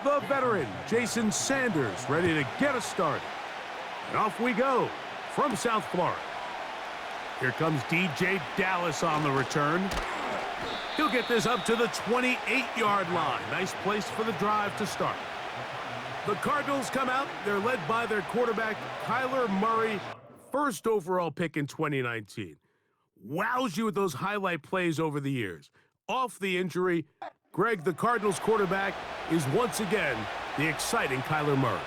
the veteran, Jason Sanders, ready to get us started. And off we go from South Florida. Here comes DJ Dallas on the return. He'll get this up to the 28-yard line. Nice place for the drive to start. The Cardinals come out. They're led by their quarterback, Kyler Murray, first overall pick in 2019. Wows you with those highlight plays over the years. Off the injury, Greg, the Cardinals quarterback, is once again the exciting Kyler Murray.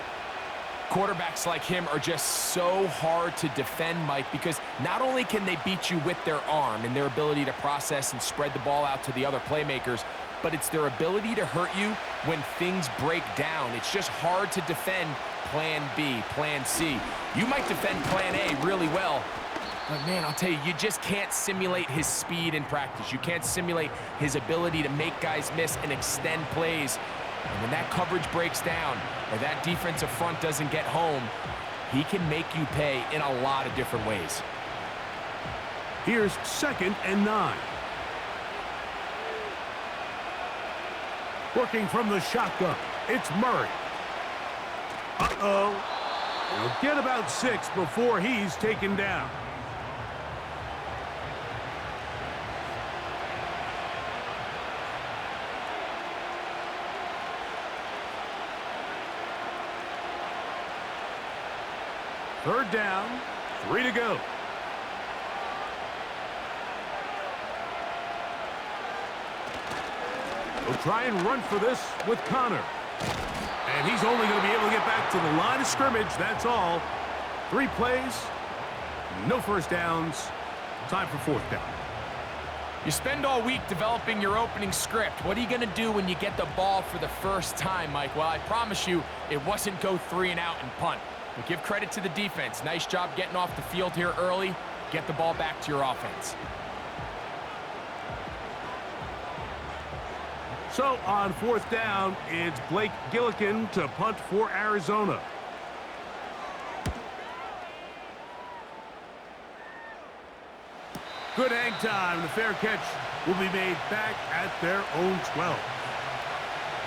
Quarterbacks like him are just so hard to defend, Mike, because not only can they beat you with their arm and their ability to process and spread the ball out to the other playmakers, but it's their ability to hurt you when things break down. It's just hard to defend plan B, plan C. You might defend plan A really well, but man, I'll tell you, you just can't simulate his speed in practice. You can't simulate his ability to make guys miss and extend plays. And when that coverage breaks down or that defensive front doesn't get home, he can make you pay in a lot of different ways. Here's 2nd and 9. Working from the shotgun, it's Murray. He'll get about 6 before he's taken down. Third down, 3 to go. We'll try and run for this with Connor. And he's only going to be able to get back to the line of scrimmage, that's all. 3 plays, no first downs. Time for 4th down. You spend all week developing your opening script. What are you going to do when you get the ball for the first time, Mike? Well, I promise you, it wasn't go 3 and out and punt. But give credit to the defense. Nice job getting off the field here early. Get the ball back to your offense. So on 4th down, it's Blake Gillikin to punt for Arizona. Good hang time. The fair catch will be made back at their own 12.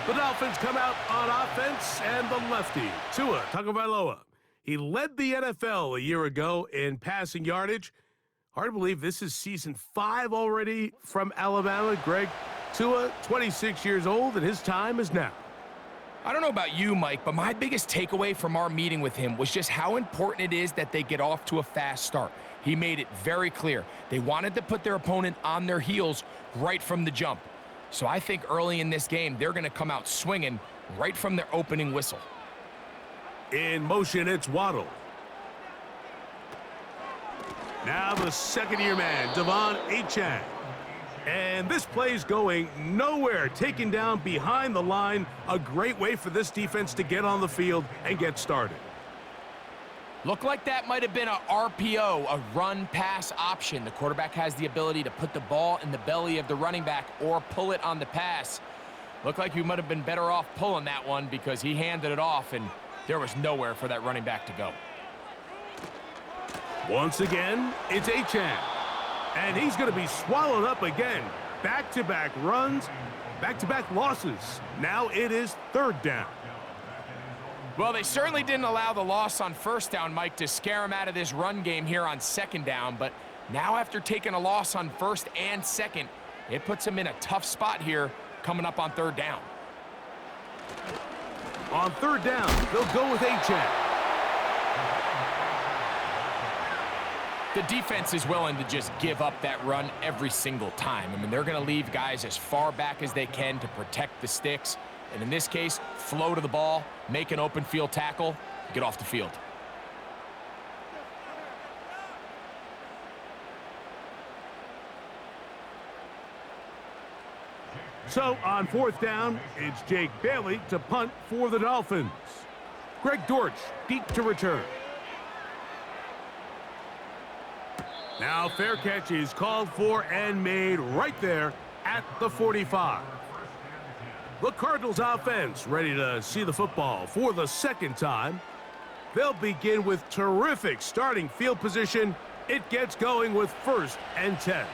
The Dolphins come out on offense, and the lefty, Tua Tagovailoa. He led the NFL a year ago in passing yardage. Hard to believe this is season 5 already from Alabama. Greg, Tua, 26 years old, and his time is now. I don't know about you, Mike, but my biggest takeaway from our meeting with him was just how important it is that they get off to a fast start. He made it very clear. They wanted to put their opponent on their heels right from the jump. So I think early in this game, they're going to come out swinging right from their opening whistle. In motion, it's Waddle. Now the second-year man, Devon Achane. And this play's going nowhere. Taken down behind the line. A great way for this defense to get on the field and get started. Looked like that might have been a RPO, a run-pass option. The quarterback has the ability to put the ball in the belly of the running back or pull it on the pass. Looked like he might have been better off pulling that one because he handed it off and there was nowhere for that running back to go. Once again, it's Achane. And he's going to be swallowed up again. Back-to-back runs, back-to-back losses. Now it is 3rd down. Well, they certainly didn't allow the loss on 1st down, Mike, to scare him out of this run game here on 2nd down. But now after taking a loss on 1st and 2nd, it puts him in a tough spot here coming up on 3rd down. On 3rd down, they'll go with Achane. The defense is willing to just give up that run every single time. I mean, they're going to leave guys as far back as they can to protect the sticks. And in this case, flow to the ball, make an open field tackle, get off the field. So on 4th down, it's Jake Bailey to punt for the Dolphins. Greg Dortch deep to return. Now fair catch is called for and made right there at the 45. The Cardinals offense ready to see the football for the 2nd time. They'll begin with terrific starting field position. It gets going with 1st and 10.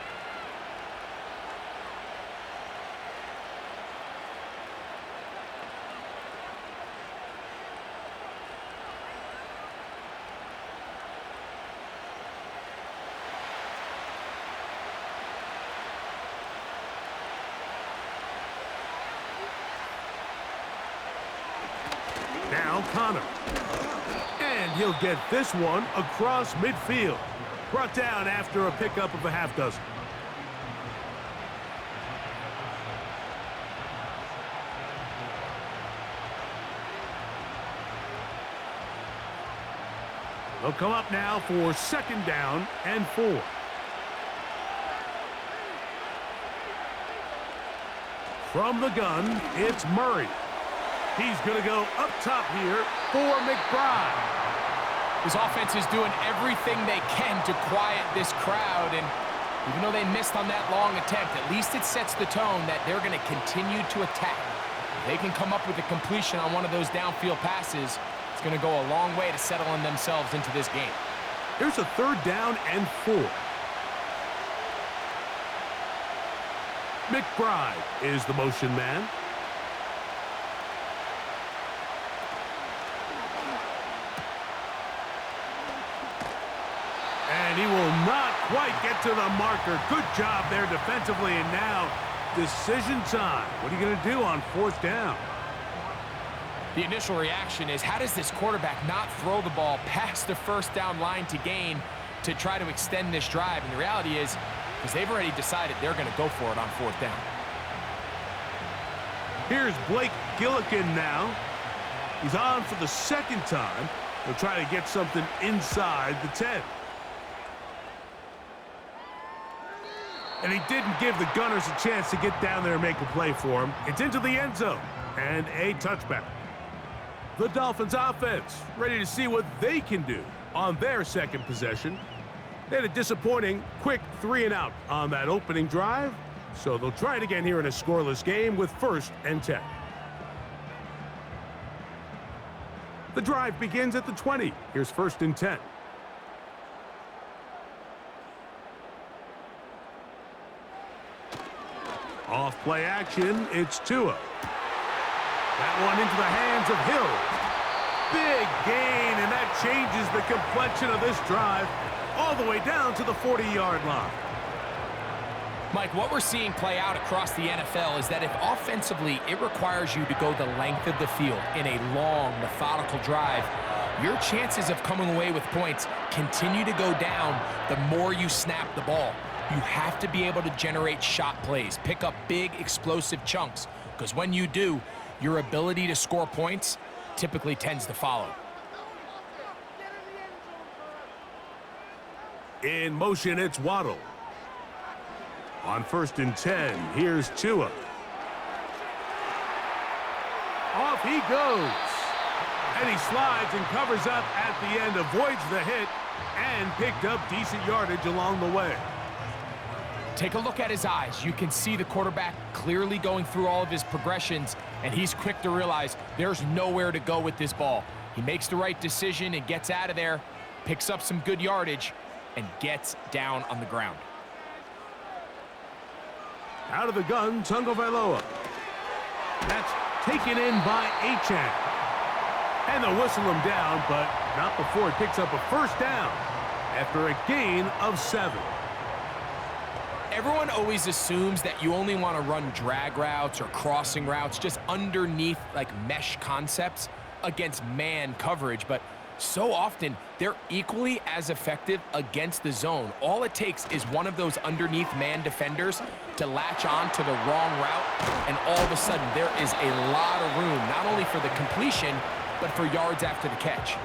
Now Connor. And he'll get this one across midfield. Brought down after a pickup of a half dozen. They'll come up now for 2nd down and 4. From the gun, it's Murray. He's going to go up top here for McBride. His offense is doing everything they can to quiet this crowd, and even though they missed on that long attempt, at least it sets the tone that they're going to continue to attack. If they can come up with a completion on one of those downfield passes, it's going to go a long way to settling themselves into this game. Here's a 3rd down and 4. McBride is the motion man. And he will not quite get to the marker. Good job there defensively, and now decision time. What are you going to do on 4th down? The initial reaction is, how does this quarterback not throw the ball past the 1st down line to gain to try to extend this drive? And the reality is, because they've already decided they're going to go for it on 4th down. Here's Blake Gillikin now. He's on for the 2nd time. He'll try to get something inside the 10. And he didn't give the Gunners a chance to get down there and make a play for him. It's into the end zone and a touchback. The Dolphins offense ready to see what they can do on their 2nd possession. They had a disappointing quick 3-and-out on that opening drive, so they'll try it again here in a scoreless game with 1st and 10. The drive begins at the 20. Here's 1st and 10. Off play action, it's Tua. That one into the hands of Hill. Big gain, and that changes the complexion of this drive all the way down to the 40-yard line. Mike, what we're seeing play out across the NFL is that if offensively it requires you to go the length of the field in a long, methodical drive, your chances of coming away with points continue to go down the more you snap the ball. You have to be able to generate shot plays, pick up big, explosive chunks, because when you do, your ability to score points typically tends to follow. In motion, it's Waddle. On 1st and 10, here's Tua. Off he goes. And he slides and covers up at the end, avoids the hit, and picked up decent yardage along the way. Take a look at his eyes. You can see the quarterback clearly going through all of his progressions, and he's quick to realize there's nowhere to go with this ball. He makes the right decision and gets out of there, picks up some good yardage, and gets down on the ground. Out of the gun, Tagovailoa. That's taken in by Achane. And they'll whistle him down, but not before he picks up a 1st down after a gain of 7. Everyone always assumes that you only want to run drag routes or crossing routes just underneath like mesh concepts against man coverage, but so often they're equally as effective against the zone. All it takes is one of those underneath man defenders to latch on to the wrong route, and all of a sudden there is a lot of room, not only for the completion, but for yards after the catch.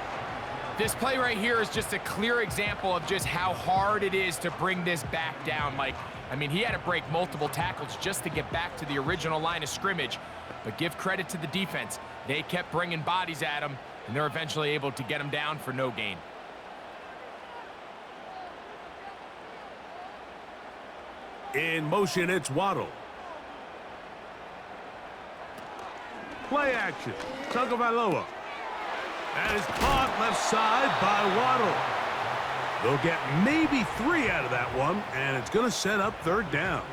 This play right here is just a clear example of just how hard it is to bring this back down, Mike. I mean, he had to break multiple tackles just to get back to the original line of scrimmage. But give credit to the defense. They kept bringing bodies at him, and they're eventually able to get him down for no gain. In motion, it's Waddle. Play action. Tagovailoa. That is caught left side by Waddle. They'll get maybe 3 out of that one, and it's going to set up 3rd down.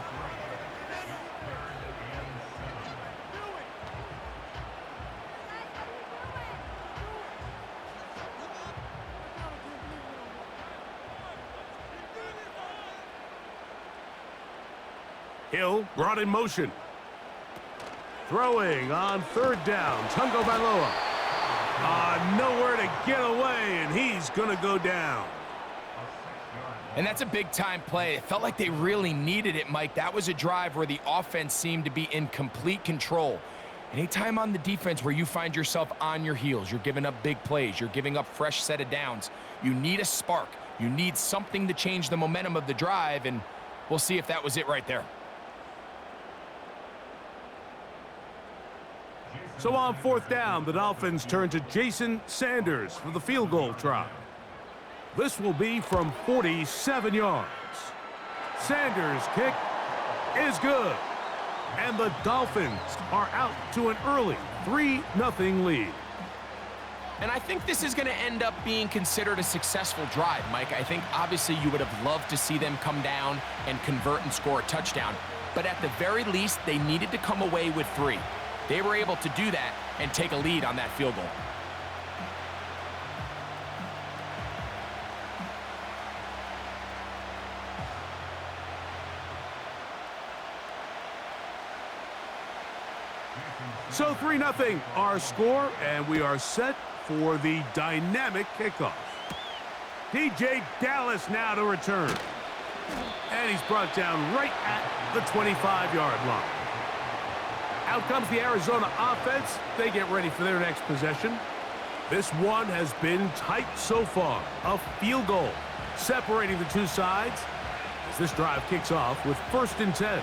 Hill brought in motion. Throwing on 3rd down, Tagovailoa. Nowhere to get away, and he's going to go down. And that's a big-time play. It felt like they really needed it, Mike. That was a drive where the offense seemed to be in complete control. Anytime on the defense where you find yourself on your heels, you're giving up big plays, you're giving up fresh set of downs, you need a spark. You need something to change the momentum of the drive, and we'll see if that was it right there. So on 4th down, the Dolphins turn to Jason Sanders for the field goal try. This will be from 47 yards. Sanders' kick is good. And the Dolphins are out to an early 3-0 lead. And I think this is going to end up being considered a successful drive, Mike. I think obviously you would have loved to see them come down and convert and score a touchdown. But at the very least, they needed to come away with 3. They were able to do that and take a lead on that field goal. So 3-0 our score, and we are set for the dynamic kickoff. DJ Dallas now to return. And he's brought down right at the 25-yard line. Out comes the Arizona offense. They get ready for their next possession. This one has been tight so far. A field goal separating the two sides as this drive kicks off with 1st and 10.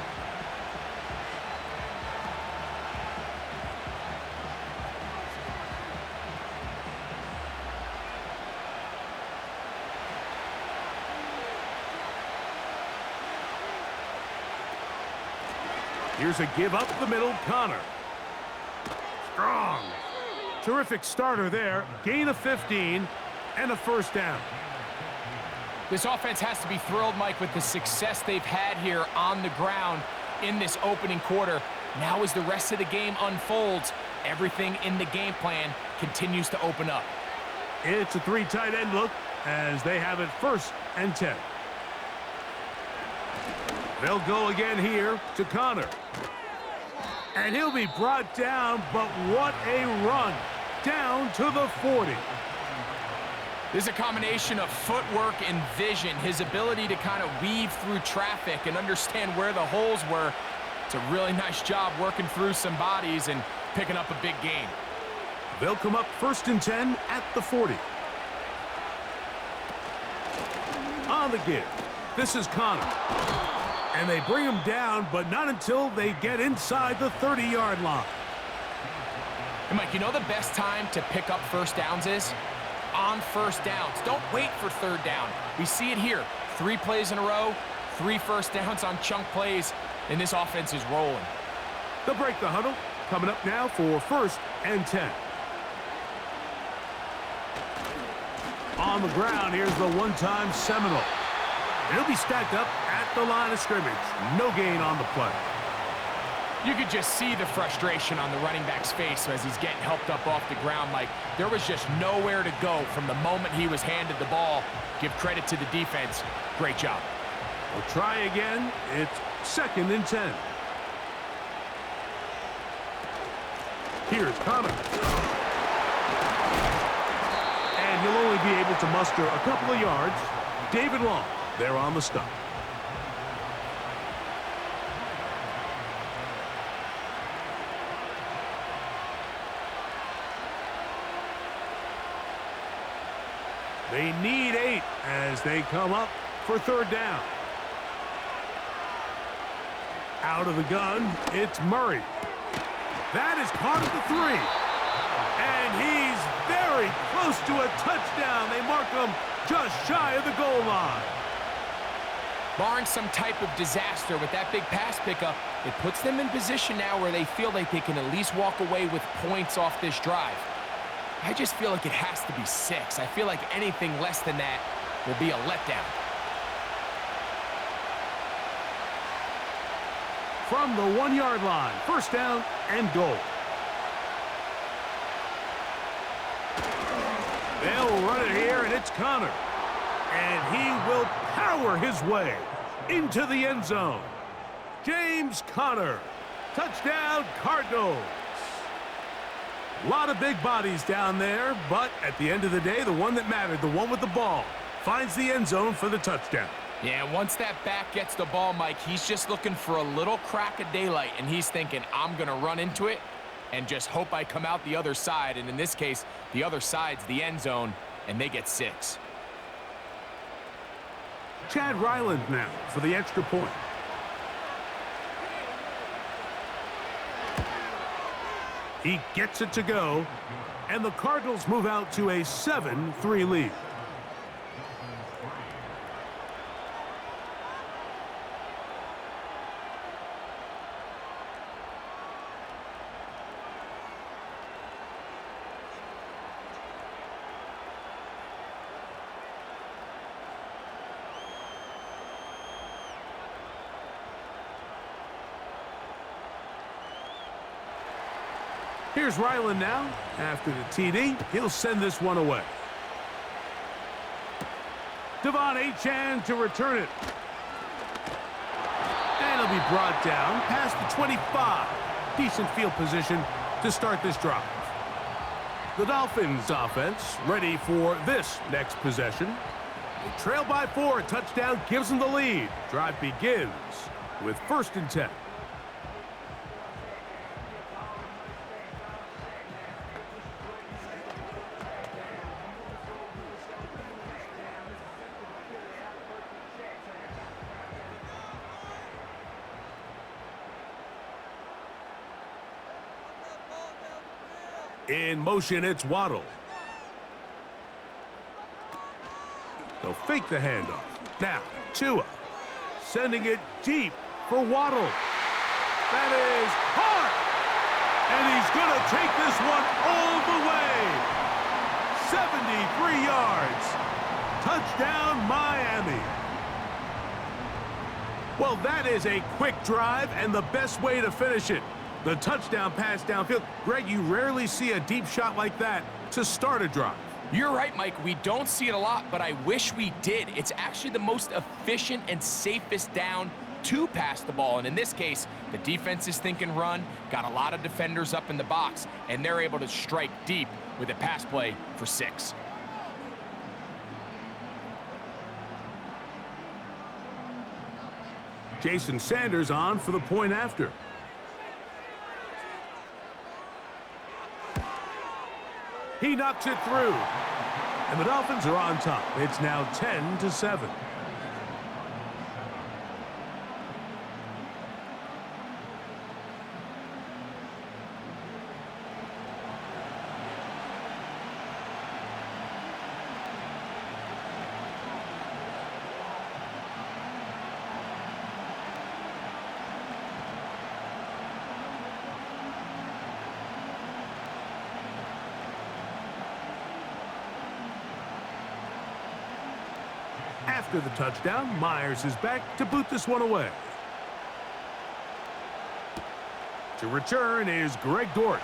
Here's a give up the middle, Connor. Strong. Terrific starter there. Gain of 15 and a 1st down. This offense has to be thrilled, Mike, with the success they've had here on the ground in this opening quarter. Now as the rest of the game unfolds, everything in the game plan continues to open up. It's a 3 tight end look as they have it 1st and 10. They'll go again here to Connor. And he'll be brought down, but what a run. Down to the 40. This is a combination of footwork and vision, his ability to kind of weave through traffic and understand where the holes were. It's a really nice job working through some bodies and picking up a big gain. They'll come up 1st and 10 at the 40. On the give, this is Connor. And they bring him down, but not until they get inside the 30-yard line. And Mike, you know the best time to pick up 1st downs is? On 1st downs. Don't wait for 3rd down. We see it here. 3 plays in a row, 3 1st downs on chunk plays, and this offense is rolling. They'll break the huddle. Coming up now for 1st and 10. On the ground, here's the one-time Seminole. He'll be stacked up at the line of scrimmage. No gain on the play. You could just see the frustration on the running back's face as he's getting helped up off the ground, Mike. There was just nowhere to go from the moment he was handed the ball. Give credit to the defense. Great job. We'll try again. It's 2nd and 10. Here's Connor. And he'll only be able to muster a couple of yards. David Long, there on the stop. They need 8 as they come up for 3rd down. Out of the gun, it's Murray. That is caught at the 3. And he's very close to a touchdown. They mark him just shy of the goal line. Barring some type of disaster with that big pass pickup, it puts them in position now where they feel like they can at least walk away with points off this drive. I just feel like it has to be 6. I feel like anything less than that will be a letdown. From the 1-yard line, 1st down and goal. They'll run it here, and it's Connor. And he will power his way into the end zone. James Conner, touchdown Cardinals. A lot of big bodies down there, but at the end of the day, the one that mattered, the one with the ball, finds the end zone for the touchdown. Yeah, once that back gets the ball, Mike, he's just looking for a little crack of daylight, and he's thinking, I'm going to run into it and just hope I come out the other side. And in this case, the other side's the end zone, and they get 6. Chad Ryland now for the extra point. He gets it to go, and the Cardinals move out to a 7-3 lead. Here's Ryland now. After the TD, he'll send this one away. Devon Achane to return it. And it'll be brought down past the 25. Decent field position to start this drive. The Dolphins offense ready for this next possession. They trail by 4. A touchdown gives them the lead. Drive begins with 1st and 10. In motion, it's Waddle. They'll fake the handoff. Now, Tua. Sending it deep for Waddle. That is hard. And he's going to take this one all the way. 73 yards. Touchdown, Miami. Well, that is a quick drive and the best way to finish it. The touchdown pass downfield. Greg, you rarely see a deep shot like that to start a drive. You're right, Mike. We don't see it a lot, but I wish we did. It's actually the most efficient and safest down to pass the ball. And in this case, the defense is thinking run, got a lot of defenders up in the box, and they're able to strike deep with a pass play for 6. Jason Sanders on for the point after. He knocks it through. And the Dolphins are on top. It's now 10-7. After the touchdown, Myers is back to boot this one away. To return is Greg Dortch.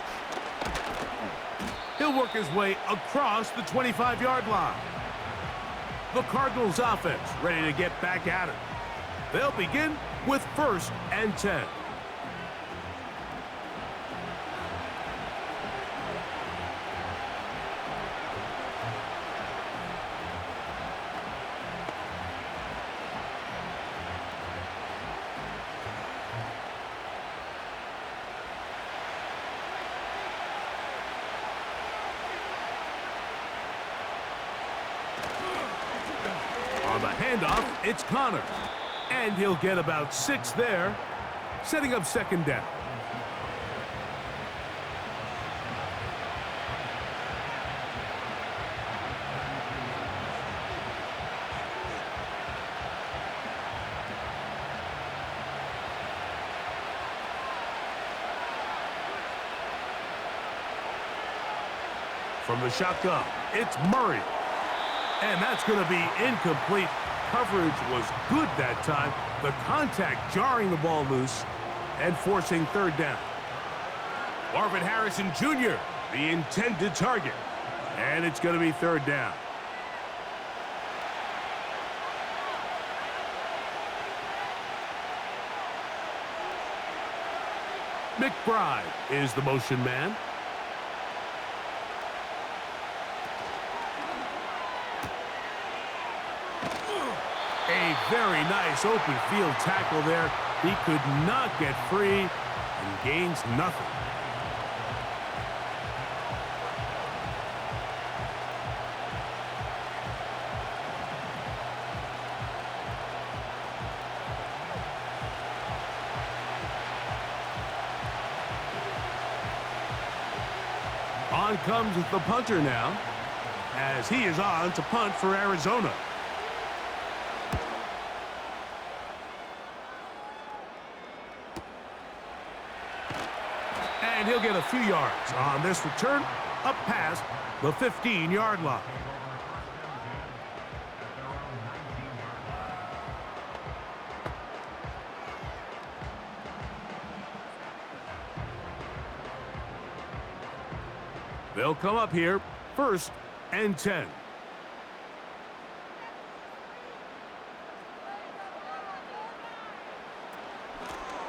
He'll work his way across the 25-yard line. The Cardinals offense ready to get back at it. They'll begin with 1st and 10. On the handoff, it's Connor. And he'll get about 6 there, setting up 2nd down. From the shotgun, it's Murray. And that's going to be incomplete. Coverage was good that time. The contact jarring the ball loose and forcing 3rd down. Marvin Harrison Jr., the intended target. And it's going to be 3rd down. McBride is the motion man. A very nice open field tackle there. He could not get free and gains nothing. On comes the punter now, as he is on to punt for Arizona. And he'll get a few yards on this return up past the 15-yard line. They'll come up here, 1st and 10.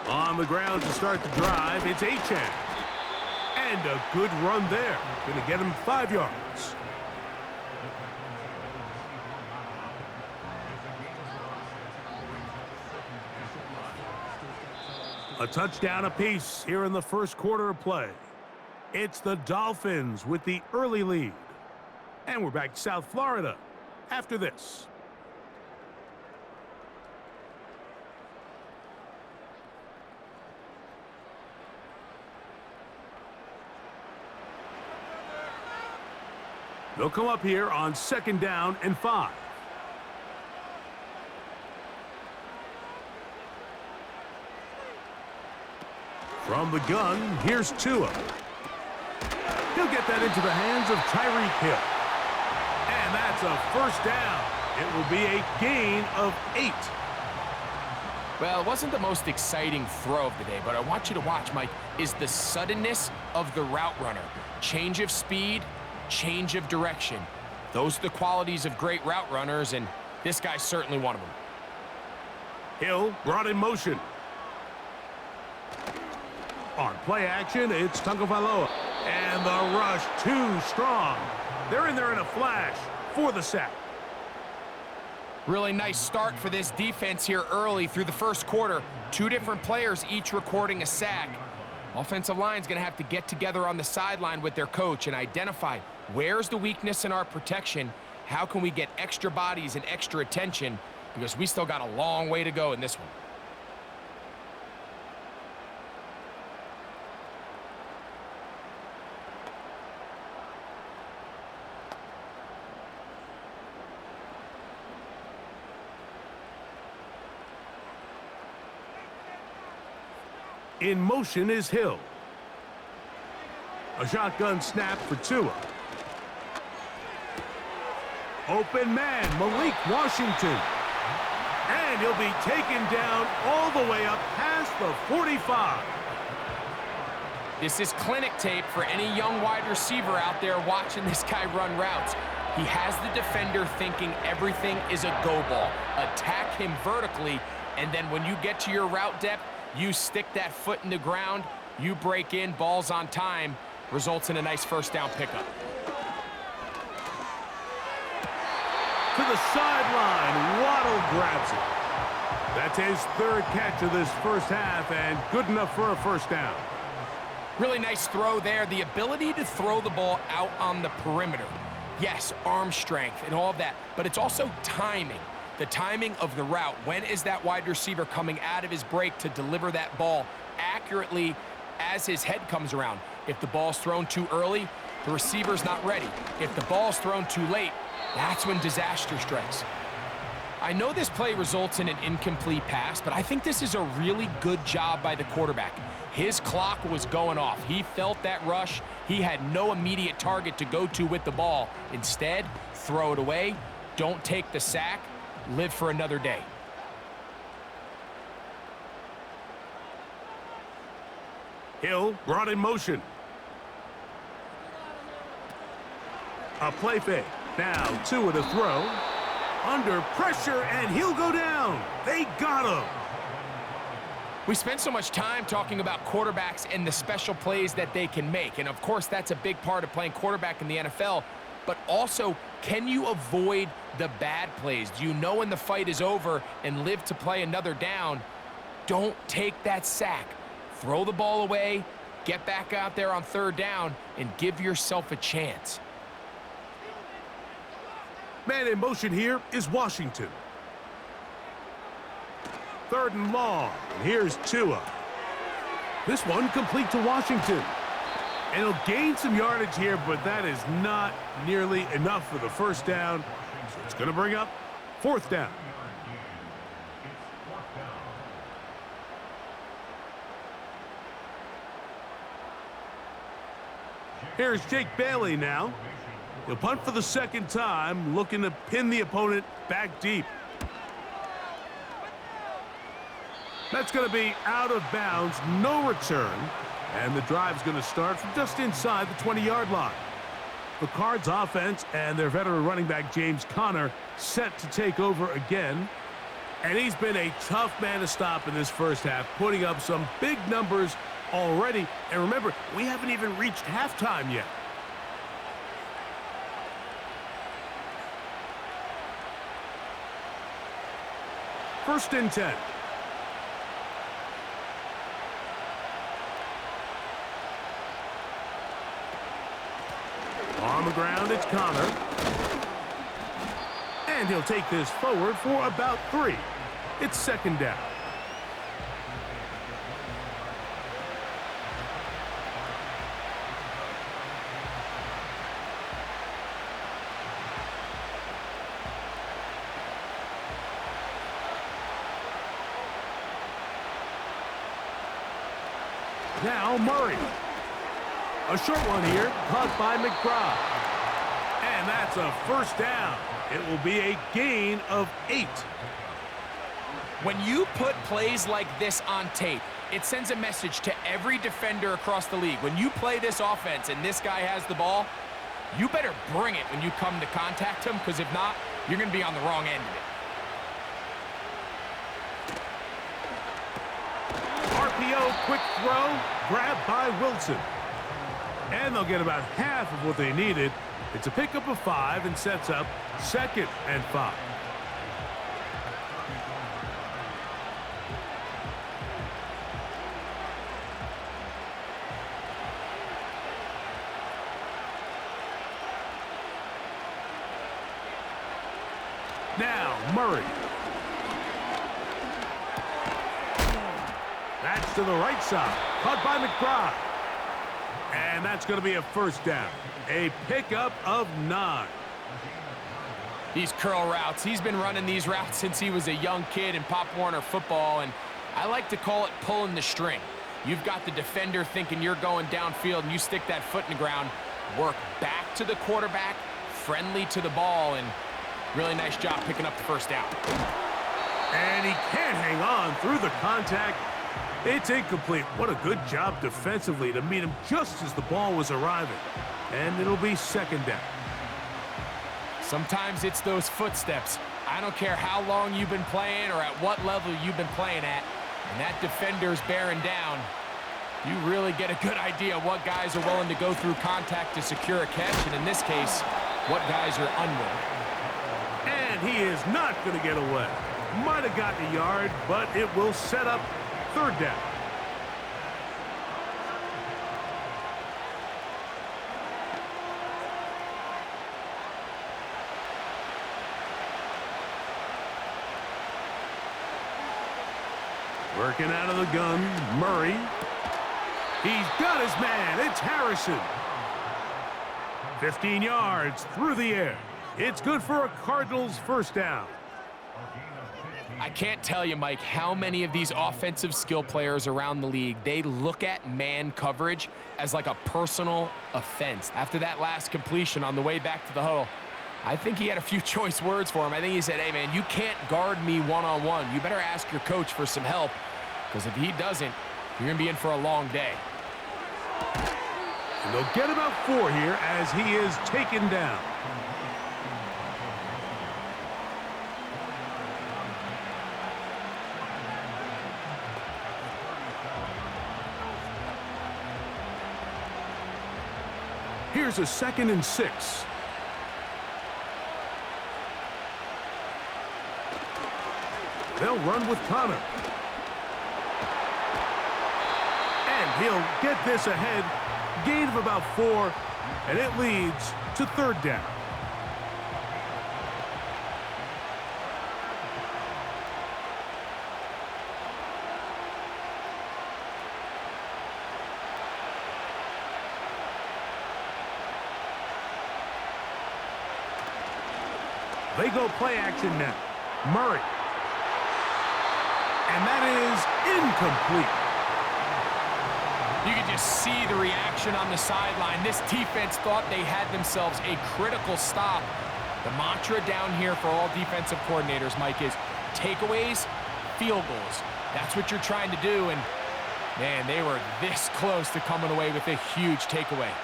On the ground to start the drive, it's Achane. And a good run there. Going to get him 5 yards. A touchdown apiece here in the first quarter of play. It's the Dolphins with the early lead. And we're back to South Florida after this. They'll come up here on 2nd down and 5. From the gun, here's Tua. He'll get that into the hands of Tyreek Hill. And that's a 1st down. It will be a gain of 8. Well, it wasn't the most exciting throw of the day, but I want you to watch, Mike, is the suddenness of the route runner. Change of speed, change of direction. Those are the qualities of great route runners, and this guy's certainly one of them. Hill brought in motion. On play action, it's Tagovailoa. And the rush too strong. They're in there in a flash for the sack. Really nice start for this defense here early through the first quarter. 2 different players each recording a sack. Offensive line's going to have to get together on the sideline with their coach and identify where's the weakness in our protection, how can we get extra bodies and extra attention, because we still got a long way to go in this one. In motion is Hill. A shotgun snap for Tua. Open man, Malik Washington. And he'll be taken down all the way up past the 45. This is clinic tape for any young wide receiver out there watching this guy run routes. He has the defender thinking everything is a go ball. Attack him vertically, and then when you get to your route depth, you stick that foot in the ground, you break in, ball's on time, results in a nice 1st down pickup. To the sideline, Waddle grabs it. That's his 3rd catch of this first half, and good enough for a 1st down. Really nice throw there. The ability to throw the ball out on the perimeter. Yes, arm strength and all of that, but it's also timing. The timing of the route. When is that wide receiver coming out of his break to deliver that ball accurately as his head comes around? If the ball's thrown too early, the receiver's not ready. If the ball's thrown too late, that's when disaster strikes. I know this play results in an incomplete pass, but I think this is a really good job by the quarterback. His clock was going off. He felt that rush. He had no immediate target to go to with the ball. Instead, throw it away. Don't take the sack. Live for another day. Hill brought in motion. A play fake. Now Tua to throw. Under pressure, and he'll go down. They got him. We spent so much time talking about quarterbacks and the special plays that they can make. And, of course, that's a big part of playing quarterback in the NFL. but also, can you avoid the bad plays? Do you know when the fight is over and live to play another down? Don't take that sack. Throw the ball away, get back out there on third down, and give yourself a chance. Man in motion here is Washington. Third and long. And here's Tua. This one complete to Washington. And he'll gain some yardage here, but that is not nearly enough for the first down. So it's going to bring up fourth down. Here's Jake Bailey now. He'll punt for the second time, looking to pin the opponent back deep. That's going to be out of bounds, no return, and the drive's going to start from just inside the 20-yard line. The Cards offense and their veteran running back James Conner set to take over again, and he's been a tough man to stop in this first half, putting up some big numbers already. And remember, we haven't even reached halftime yet. First and 10. On the ground, it's Conner. And he'll take this forward for about 3. It's second down. Now Murray. A short one here, caught by McBride. And that's a first down. It will be a gain of 8. When you put plays like this on tape, it sends a message to every defender across the league. When you play this offense and this guy has the ball, you better bring it when you come to contact him, because if not, you're going to be on the wrong end of it. RPO, quick throw, grabbed by Wilson. And they'll get about half of what they needed. It's a pickup of 5 and sets up second and 5. Now Murray. That's to the right side. Caught by McBride. And that's going to be a first down. A pickup of 9. These curl routes, he's been running these routes since he was a young kid in Pop Warner football, and I like to call it pulling the string. You've got the defender thinking you're going downfield, and you stick that foot in the ground, work back to the quarterback, friendly to the ball, and really nice job picking up the first down. And he can't hang on through the contact. It's incomplete. What a good job defensively to meet him just as the ball was arriving. And it'll be second down. Sometimes it's those footsteps. I don't care how long you've been playing or at what level you've been playing at, and that defender's bearing down. You really get a good idea what guys are willing to go through contact to secure a catch, and in this case, what guys are unwilling. And he is not going to get away. Might have gotten a yard, but it will set up third down. Working out of the gun, Murray. He's got his man. It's Harrison. 15 yards through the air. It's good for a Cardinals first down. I can't tell you, Mike, how many of these offensive skill players around the league, they look at man coverage as like a personal offense. After that last completion on the way back to the huddle, I think he had a few choice words for him. I think he said, hey, man, you can't guard me one-on-one. You better ask your coach for some help, because if he doesn't, you're going to be in for a long day. And they'll get about 4 here as he is taken down. Here's a 2nd and 6. They'll run with Connor. And he'll get this ahead. Gain of about 4, and it leads to 3rd down. They go play action now. Murray. And that is incomplete. You can just see the reaction on the sideline. This defense thought they had themselves a critical stop. The mantra down here for all defensive coordinators, Mike, is takeaways, field goals. That's what you're trying to do, and, man, they were this close to coming away with a huge takeaway.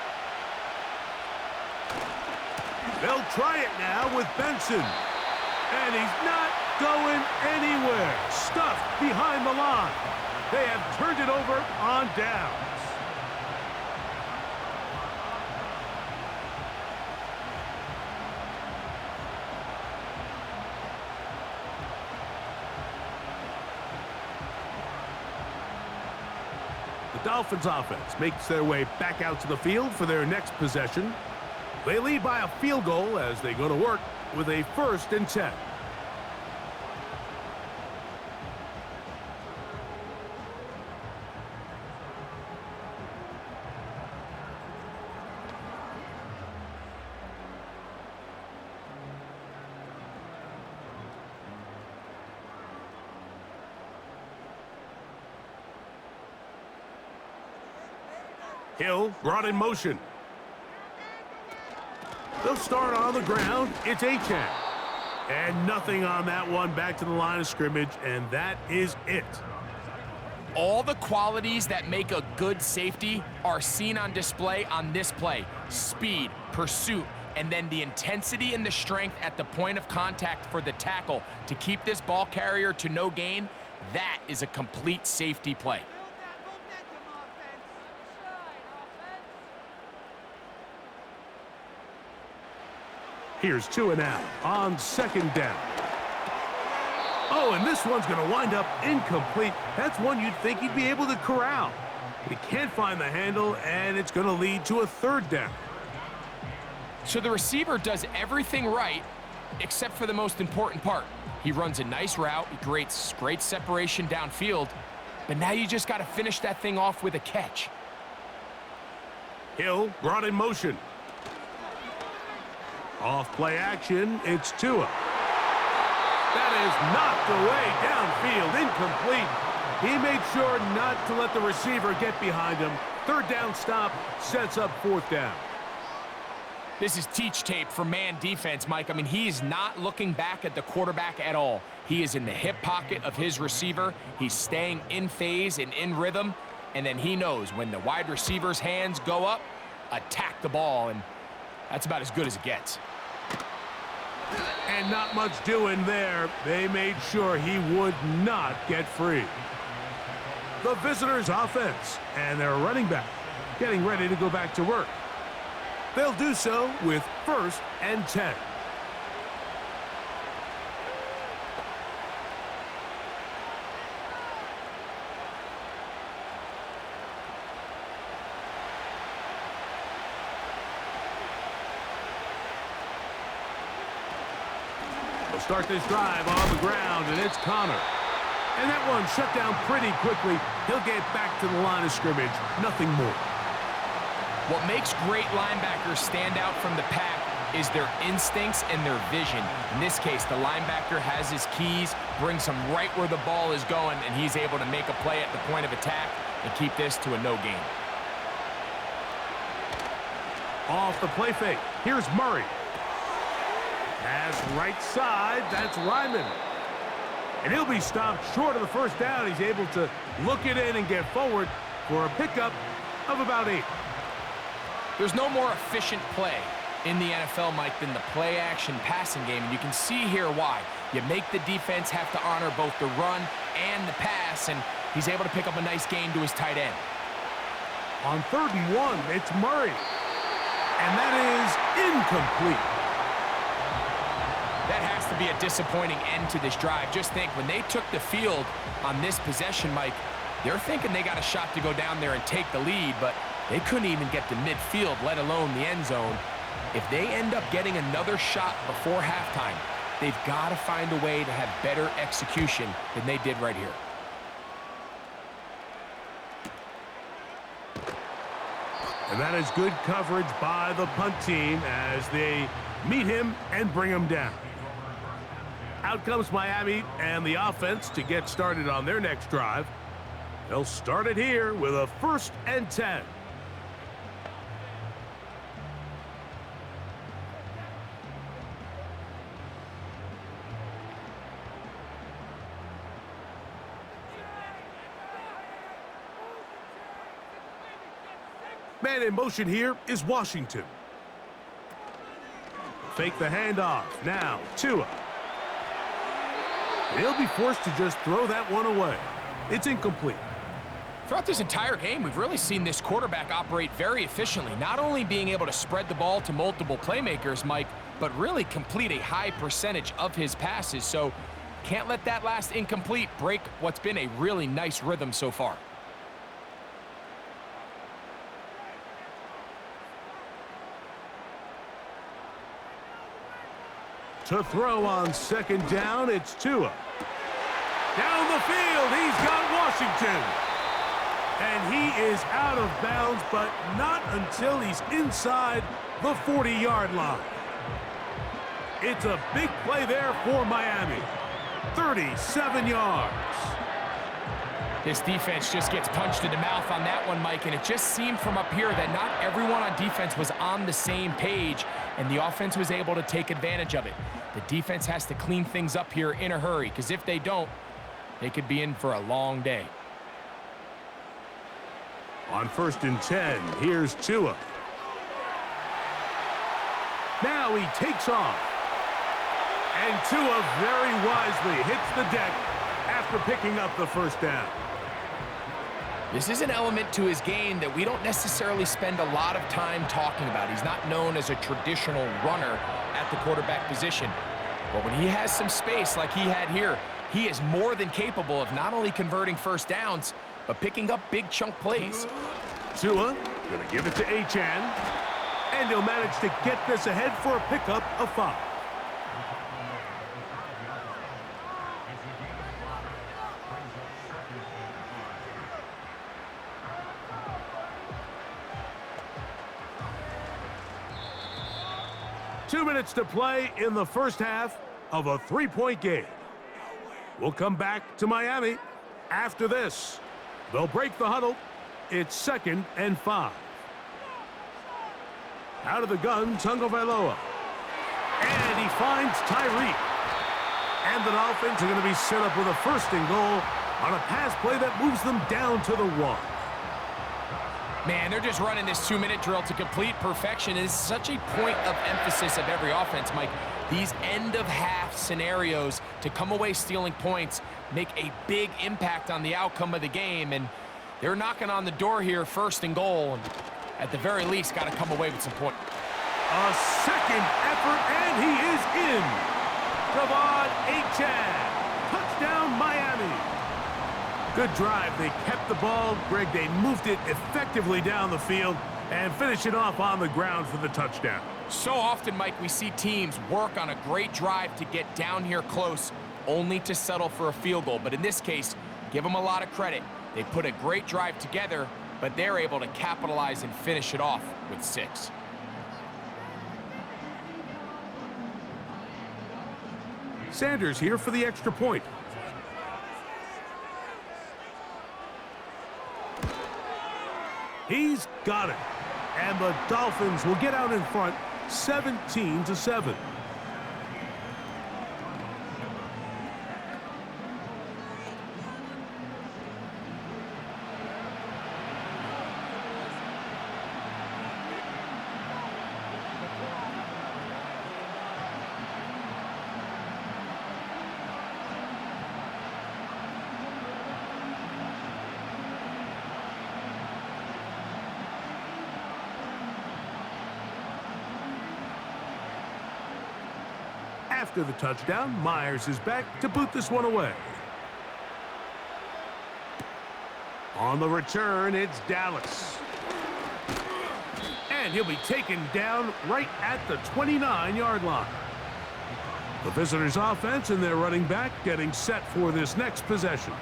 They'll try it now with Benson. And he's not going anywhere. Stuffed behind the line. They have turned it over on downs. The Dolphins offense makes their way back out to the field for their next possession. They lead by a field goal as they go to work with a 1st and 10. Hill brought in motion. They'll start on the ground. It's Achane. And nothing on that one. Back to the line of scrimmage, and that is it. All the qualities that make a good safety are seen on display on this play. Speed, pursuit, and then the intensity and the strength at the point of contact for the tackle to keep this ball carrier to no gain. That is a complete safety play. Here's 2 and out on 2nd down. Oh, and this one's going to wind up incomplete. That's one you'd think he'd be able to corral. But he can't find the handle, and it's going to lead to a 3rd down. So the receiver does everything right except for the most important part. He runs a nice route, he creates great separation downfield, but now you just got to finish that thing off with a catch. Hill brought in motion. Off play action, it's Tua. That is knocked away downfield, incomplete. He made sure not to let the receiver get behind him. 3rd down stop sets up 4th down. This is teach tape for man defense, Mike. I mean, he's not looking back at the quarterback at all. He is in the hip pocket of his receiver. He's staying in phase and in rhythm, and then he knows when the wide receiver's hands go up, attack the ball, and that's about as good as it gets. And not much doing there. They made sure he would not get free. The visitors' offense and their running back getting ready to go back to work. They'll do so with 1st and 10. They'll start this drive on the ground, and it's Connor. And that one shut down pretty quickly. He'll get back to the line of scrimmage. Nothing more. What makes great linebackers stand out from the pack is their instincts and their vision. In this case, the linebacker has his keys, brings him right where the ball is going, and he's able to make a play at the point of attack and keep this to a no gain. Off the play fake. Here's Murray. Pass right side. That's Ryman. And he'll be stopped short of the 1st down. He's able to look it in and get forward for a pickup of about 8. There's no more efficient play in the NFL, Mike, than the play-action passing game, and you can see here why. You make the defense have to honor both the run and the pass, and he's able to pick up a nice gain to his tight end. On 3rd and 1, it's Murray. And that is incomplete. That has to be a disappointing end to this drive. Just think, when they took the field on this possession, Mike, they're thinking they got a shot to go down there and take the lead, but they couldn't even get to midfield, let alone the end zone. If they end up getting another shot before halftime, they've got to find a way to have better execution than they did right here. And that is good coverage by the punt team as they meet him and bring him down. Out comes Miami and the offense to get started on their next drive. They'll start it here with a 1st and 10. Man in motion here is Washington. Fake the handoff. Now, Tua. He'll be forced to just throw that one away. It's incomplete. Throughout this entire game, we've really seen this quarterback operate very efficiently, not only being able to spread the ball to multiple playmakers, Mike, but really complete a high percentage of his passes. So can't let that last incomplete break what's been a really nice rhythm so far. To throw on 2nd down, it's Tua. Down the field, he's got Washington. And he is out of bounds, but not until he's inside the 40-yard line. It's a big play there for Miami. 37 yards. This defense just gets punched in the mouth on that one, Mike, and it just seemed from up here that not everyone on defense was on the same page, and the offense was able to take advantage of it. The defense has to clean things up here in a hurry, because if they don't, they could be in for a long day. On 1st and 10, here's Tua. Now he takes off. And Tua very wisely hits the deck after picking up the 1st down. This is an element to his game that we don't necessarily spend a lot of time talking about. He's not known as a traditional runner at the quarterback position. But when he has some space like he had here, he is more than capable of not only converting 1st downs, but picking up big chunk plays. Tua going to give it to Achane. And he'll manage to get this ahead for a pickup of 5. Two minutes to play in the 1st half of a 3-point game. We'll come back to Miami after this. They'll break the huddle. It's 2nd and 5. Out of the gun, Tagovailoa. And he finds Tyreek. And the Dolphins are going to be set up with a 1st and goal on a pass play that moves them down to the 1. Man, they're just running this 2-minute drill to complete perfection. It is such a point of emphasis of every offense, Mike. These end-of-half scenarios to come away stealing points make a big impact on the outcome of the game, and they're knocking on the door here, 1st and goal, and at the very least, got to come away with some points. A 2nd effort, and he is in. Devon Achane. Touchdown, Miami. Good drive. They kept the ball. Greg, they moved it effectively down the field and finish it off on the ground for the touchdown. So often, Mike, we see teams work on a great drive to get down here close, only to settle for a field goal. But in this case, give them a lot of credit. They put a great drive together, but they're able to capitalize and finish it off with 6. Sanders here for the extra point. He's got it. And the Dolphins will get out in front 17-7. After the touchdown, Myers is back to boot this one away. On the return, it's Dallas. And he'll be taken down right at the 29-yard line. The visitors' offense and their running back getting set for this next possession.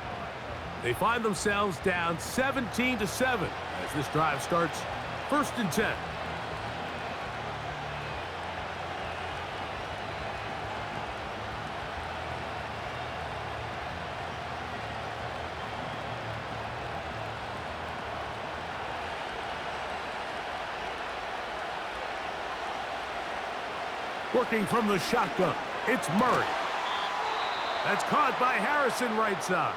They find themselves down 17-7 as this drive starts 1st and 10. Working from the shotgun, it's Murray. That's caught by Harrison right side.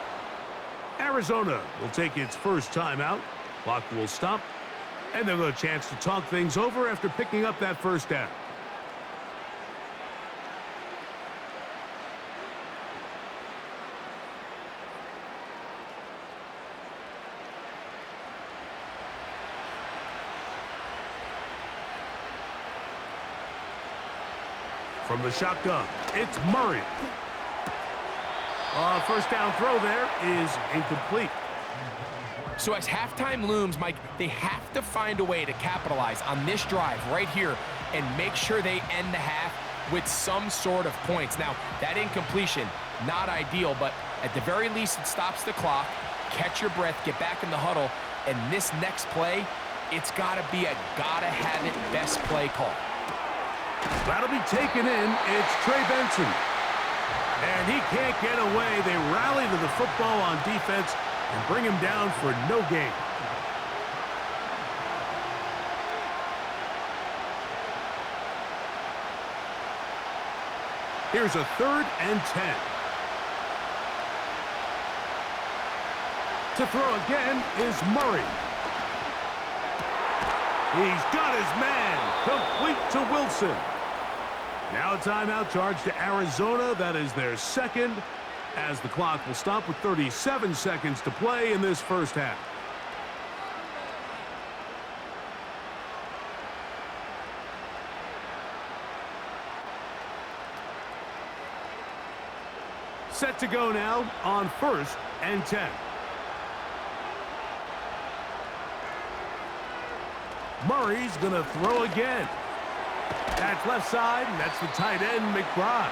Arizona will take its first timeout. Clock will stop, and they'll get a chance to talk things over after picking up that first down. From the shotgun, it's Murray. First down throw there is incomplete. So as halftime looms, Mike, they have to find a way to capitalize on this drive right here and make sure they end the half with some sort of points. Now, that incompletion, not ideal, but at the very least, it stops the clock. Catch your breath, get back in the huddle, and this next play, it's got to be a gotta-have-it best play call. That'll be taken in. It's Trey Benson. And he can't get away. They rally to the football on defense and bring him down for no gain. Here's a 3rd and 10. To throw again is Murray. He's got his man. Complete to Wilson. Now a timeout charge to Arizona. That is their second, as the clock will stop with 37 seconds to play in this first half. Set to go now on 1st and 10. Murray's going to throw again. That's left side, and that's the tight end, McBride.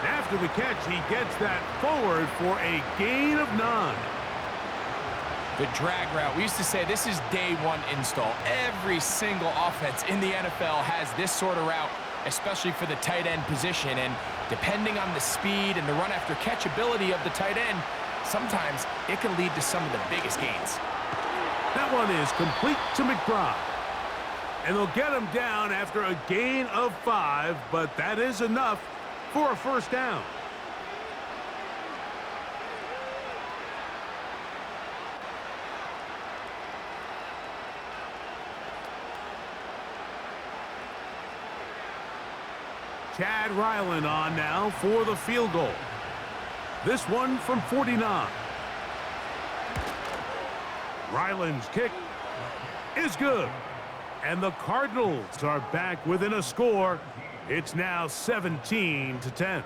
After the catch, he gets that forward for a gain of 9. The drag route. We used to say this is day one install. Every single offense in the NFL has this sort of route, especially for the tight end position. And depending on the speed and the run after catch ability of the tight end, sometimes it can lead to some of the biggest gains. That one is complete to McBride. And they'll get him down after a gain of 5, but that is enough for a first down. Chad Ryland on now for the field goal. This one from 49. Ryland's kick is good. And the Cardinals are back within a score. It's now 17-10.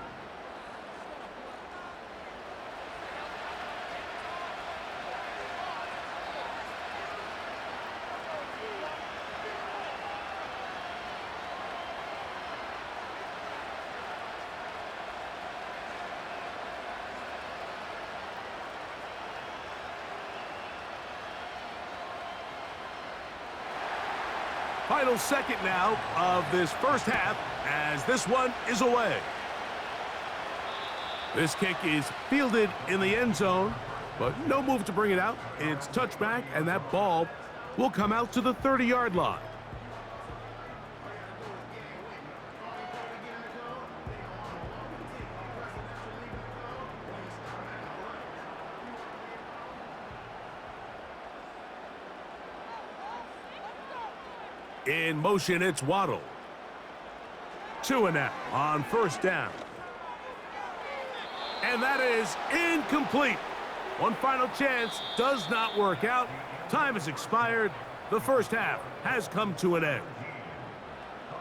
Final second now of this first half as this one is away. This kick is fielded in the end zone, but no move to bring it out. It's touchback, and that ball will come out to the 30-yard line. In motion, it's Waddle. 2 and out on first down. And that is incomplete. One final chance does not work out. Time has expired. The first half has come to an end.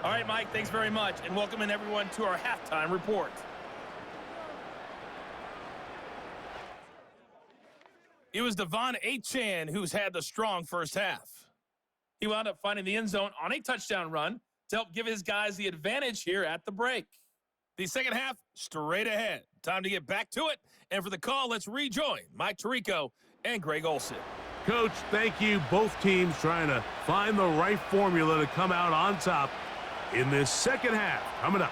All right, Mike, thanks very much, and welcome in everyone to our halftime report. It was Devon Achane who's had the strong first half. He wound up finding the end zone on a touchdown run to help give his guys the advantage here at the break. The second half, straight ahead. Time to get back to it. And for the call, let's rejoin Mike Tirico and Greg Olson. Coach, thank you. Both teams trying to find the right formula to come out on top in this second half. Coming up.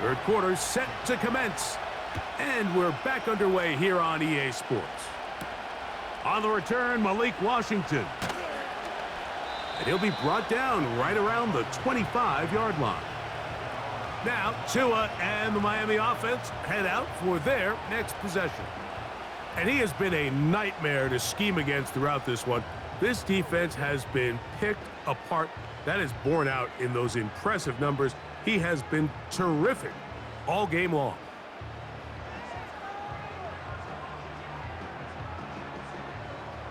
Third quarter set to commence. And we're back underway here on EA Sports. On the return, Malik Washington. And he'll be brought down right around the 25-yard line. Now, Tua and the Miami offense head out for their next possession. And he has been a nightmare to scheme against throughout this one. This defense has been picked apart. That is borne out in those impressive numbers. He has been terrific all game long.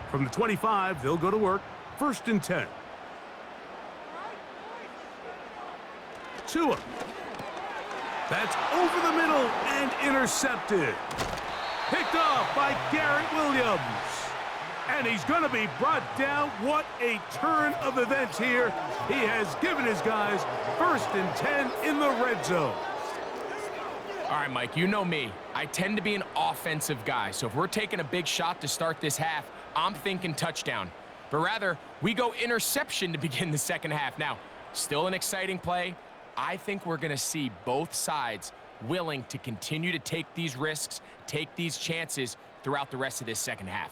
From the 25, they'll go to work. 1st and 10. Tua. That's over the middle and intercepted. Picked off by Garrett Williams. And he's going to be brought down. What a turn of events here. He has given his guys 1st and 10 in the red zone. All right, Mike, you know me. I tend to be an offensive guy. So if we're taking a big shot to start this half, I'm thinking touchdown. But rather, we go interception to begin the second half. Now, still an exciting play. I think we're going to see both sides willing to continue to take these risks, take these chances throughout the rest of this second half.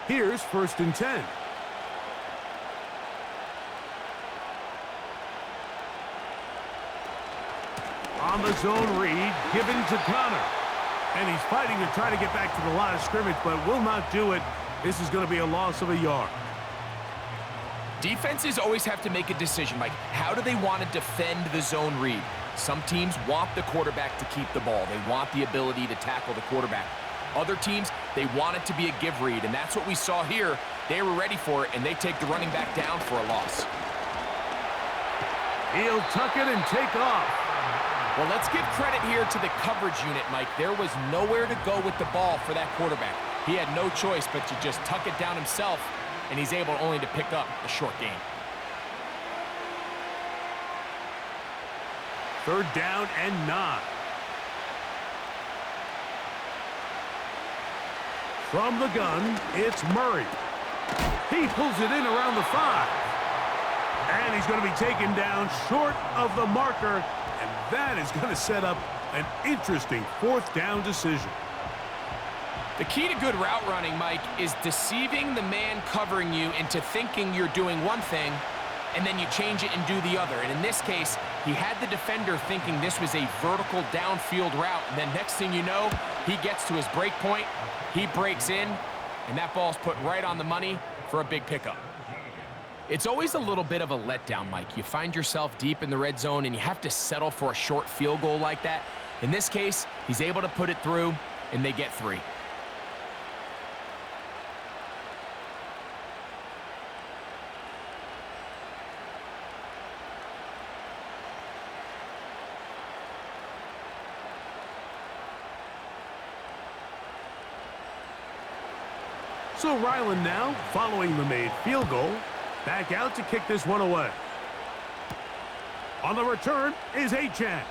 Here's 1st and 10. On the zone read, given to Connor. And he's fighting to try to get back to the line of scrimmage, but will not do it. This is going to be a loss of a yard. Defenses always have to make a decision, Mike. How do they want to defend the zone read? Some teams want the quarterback to keep the ball. They want the ability to tackle the quarterback. Other teams, they want it to be a give read, and that's what we saw here. They were ready for it, and they take the running back down for a loss. He'll tuck it and take off. Well, let's give credit here to the coverage unit, Mike. There was nowhere to go with the ball for that quarterback. He had no choice but to just tuck it down himself, and he's able only to pick up a short gain. 3rd down and 9. From the gun, it's Murray. He pulls it in around the 5. And he's going to be taken down short of the marker. And that is going to set up an interesting 4th down decision. The key to good route running, Mike, is deceiving the man covering you into thinking you're doing one thing, and then you change it and do the other. And in this case, he had the defender thinking this was a vertical downfield route. And then next thing you know, he gets to his break point. He breaks in, and that ball's put right on the money for a big pickup. It's always a little bit of a letdown, Mike. You find yourself deep in the red zone, and you have to settle for a short field goal like that. In this case, he's able to put it through, and they get 3. So Ryland now, following the made field goal, back out to kick this one away. On the return is Achane.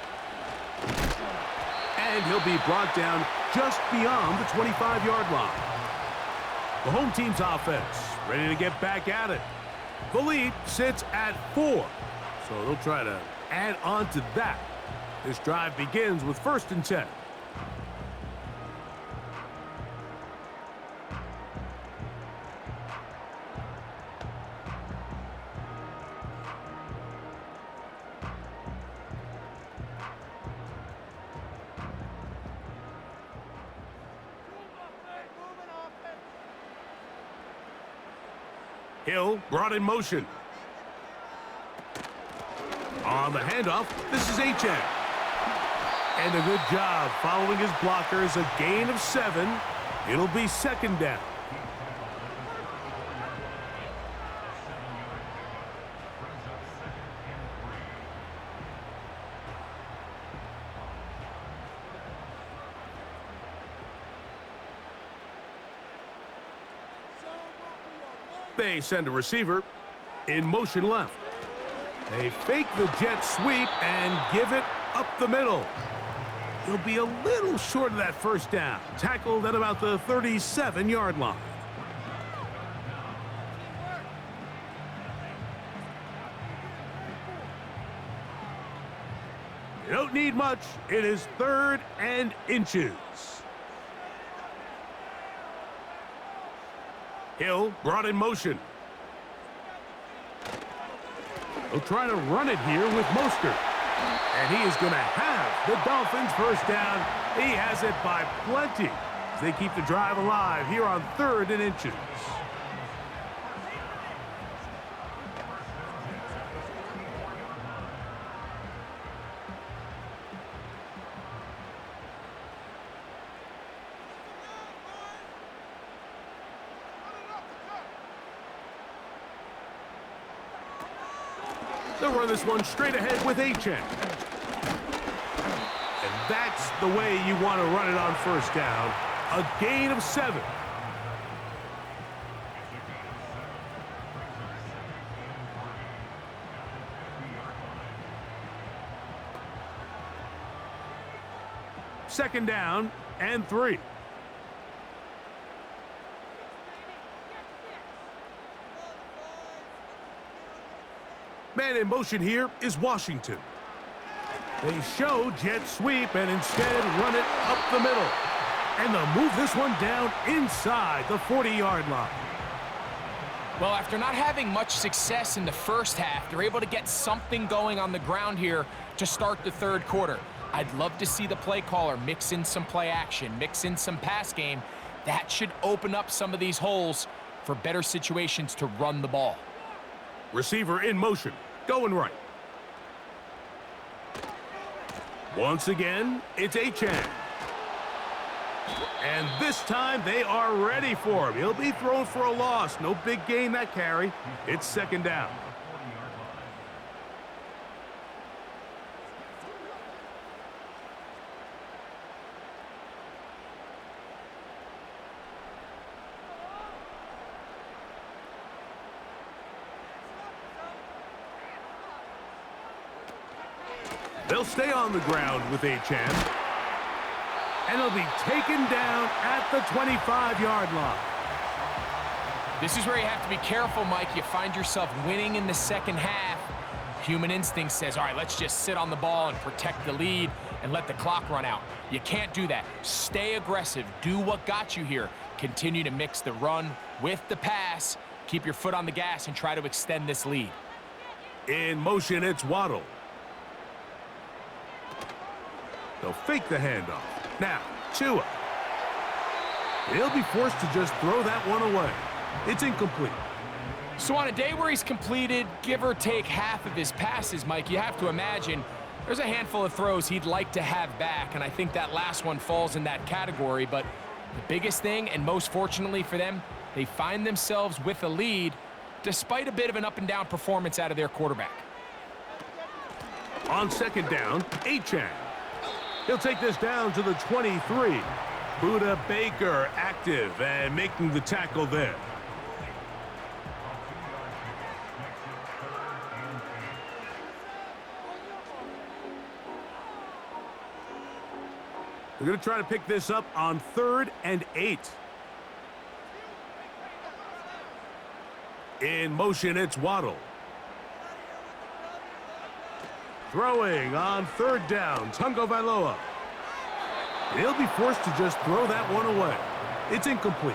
And he'll be brought down just beyond the 25-yard line. The home team's offense ready to get back at it. The lead sits at 4, so they'll try to add on to that. This drive begins with 1st and 10. Hill brought in motion. On the handoff, this is H.N. And a good job following his blockers, a gain of 7. It'll be second down. They send a receiver in motion left. They fake the jet sweep and give it up the middle. He'll be a little short of that first down. Tackled at about the 37-yard line. You don't need much. It is 3rd and inches. Hill brought in motion. He'll try to run it here with Mostert. And he is going to have the Dolphins first down. He has it by plenty. They keep the drive alive here on 3rd and inches. They'll run this one straight ahead with H.N. And that's the way you want to run it on first down. A gain of 7. Second down and 3. Man in motion here is Washington. They show jet sweep and instead run it up the middle. And they'll move this one down inside the 40-yard line. Well, after not having much success in the first half, they're able to get something going on the ground here to start the 3rd quarter. I'd love to see the play caller mix in some play action, mix in some pass game. That should open up some of these holes for better situations to run the ball. Receiver in motion, going right. Once again, it's H.N. And this time they are ready for him. He'll be thrown for a loss. No big gain that carry. It's second down. They'll stay on the ground with H.N. And he'll be taken down at the 25-yard line. This is where you have to be careful, Mike. You find yourself winning in the second half. Human instinct says, all right, let's just sit on the ball and protect the lead and let the clock run out. You can't do that. Stay aggressive. Do what got you here. Continue to mix the run with the pass. Keep your foot on the gas and try to extend this lead. In motion, it's Waddle. They'll fake the handoff. Now, Tua. He'll be forced to just throw that one away. It's incomplete. So on a day where he's completed, give or take half of his passes, Mike, you have to imagine there's a handful of throws he'd like to have back, and I think that last one falls in that category. But the biggest thing, and most fortunately for them, they find themselves with a lead despite a bit of an up-and-down performance out of their quarterback. On second down, H.N. He'll take this down to the 23. Buda Baker active and making the tackle there. They're going to try to pick this up on 3rd and 8. In motion, it's Waddle. Throwing on 3rd down, Tungo Vailoa. He'll be forced to just throw that one away. It's incomplete.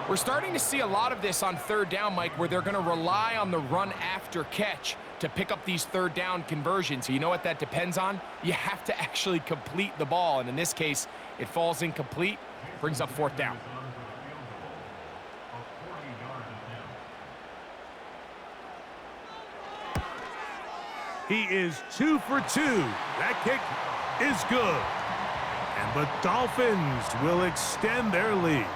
We're starting to see a lot of this on 3rd down, Mike, where they're going to rely on the run after catch to pick up these 3rd down conversions. So you know what that depends on? You have to actually complete the ball, and in this case, it falls incomplete, brings up 4th down. He is 2 for 2. That kick is good. And the Dolphins will extend their lead.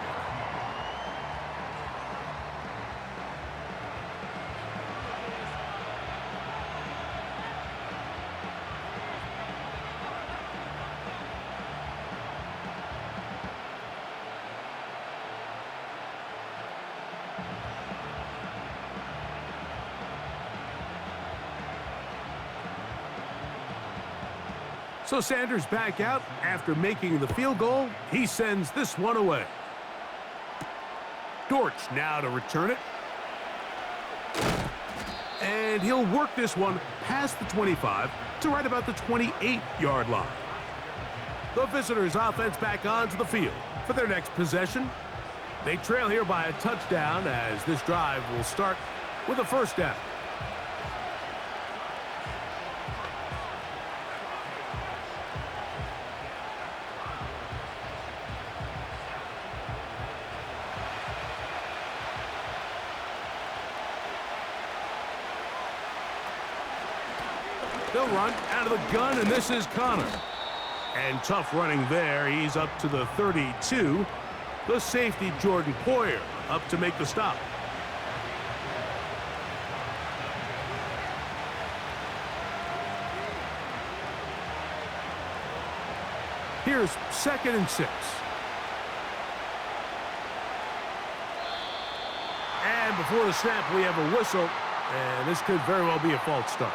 So Sanders back out after making the field goal. He sends this one away. Dortch now to return it. And he'll work this one past the 25 to right about the 28-yard line. The visitors' offense back onto the field for their next possession. They trail here by a touchdown as this drive will start with a first down. They'll run out of the gun, and this is Connor. And tough running there. He's up to the 32. The safety, Jordan Poyer, up to make the stop. Here's 2nd and 6. And before the snap, we have a whistle, and this could very well be a false start.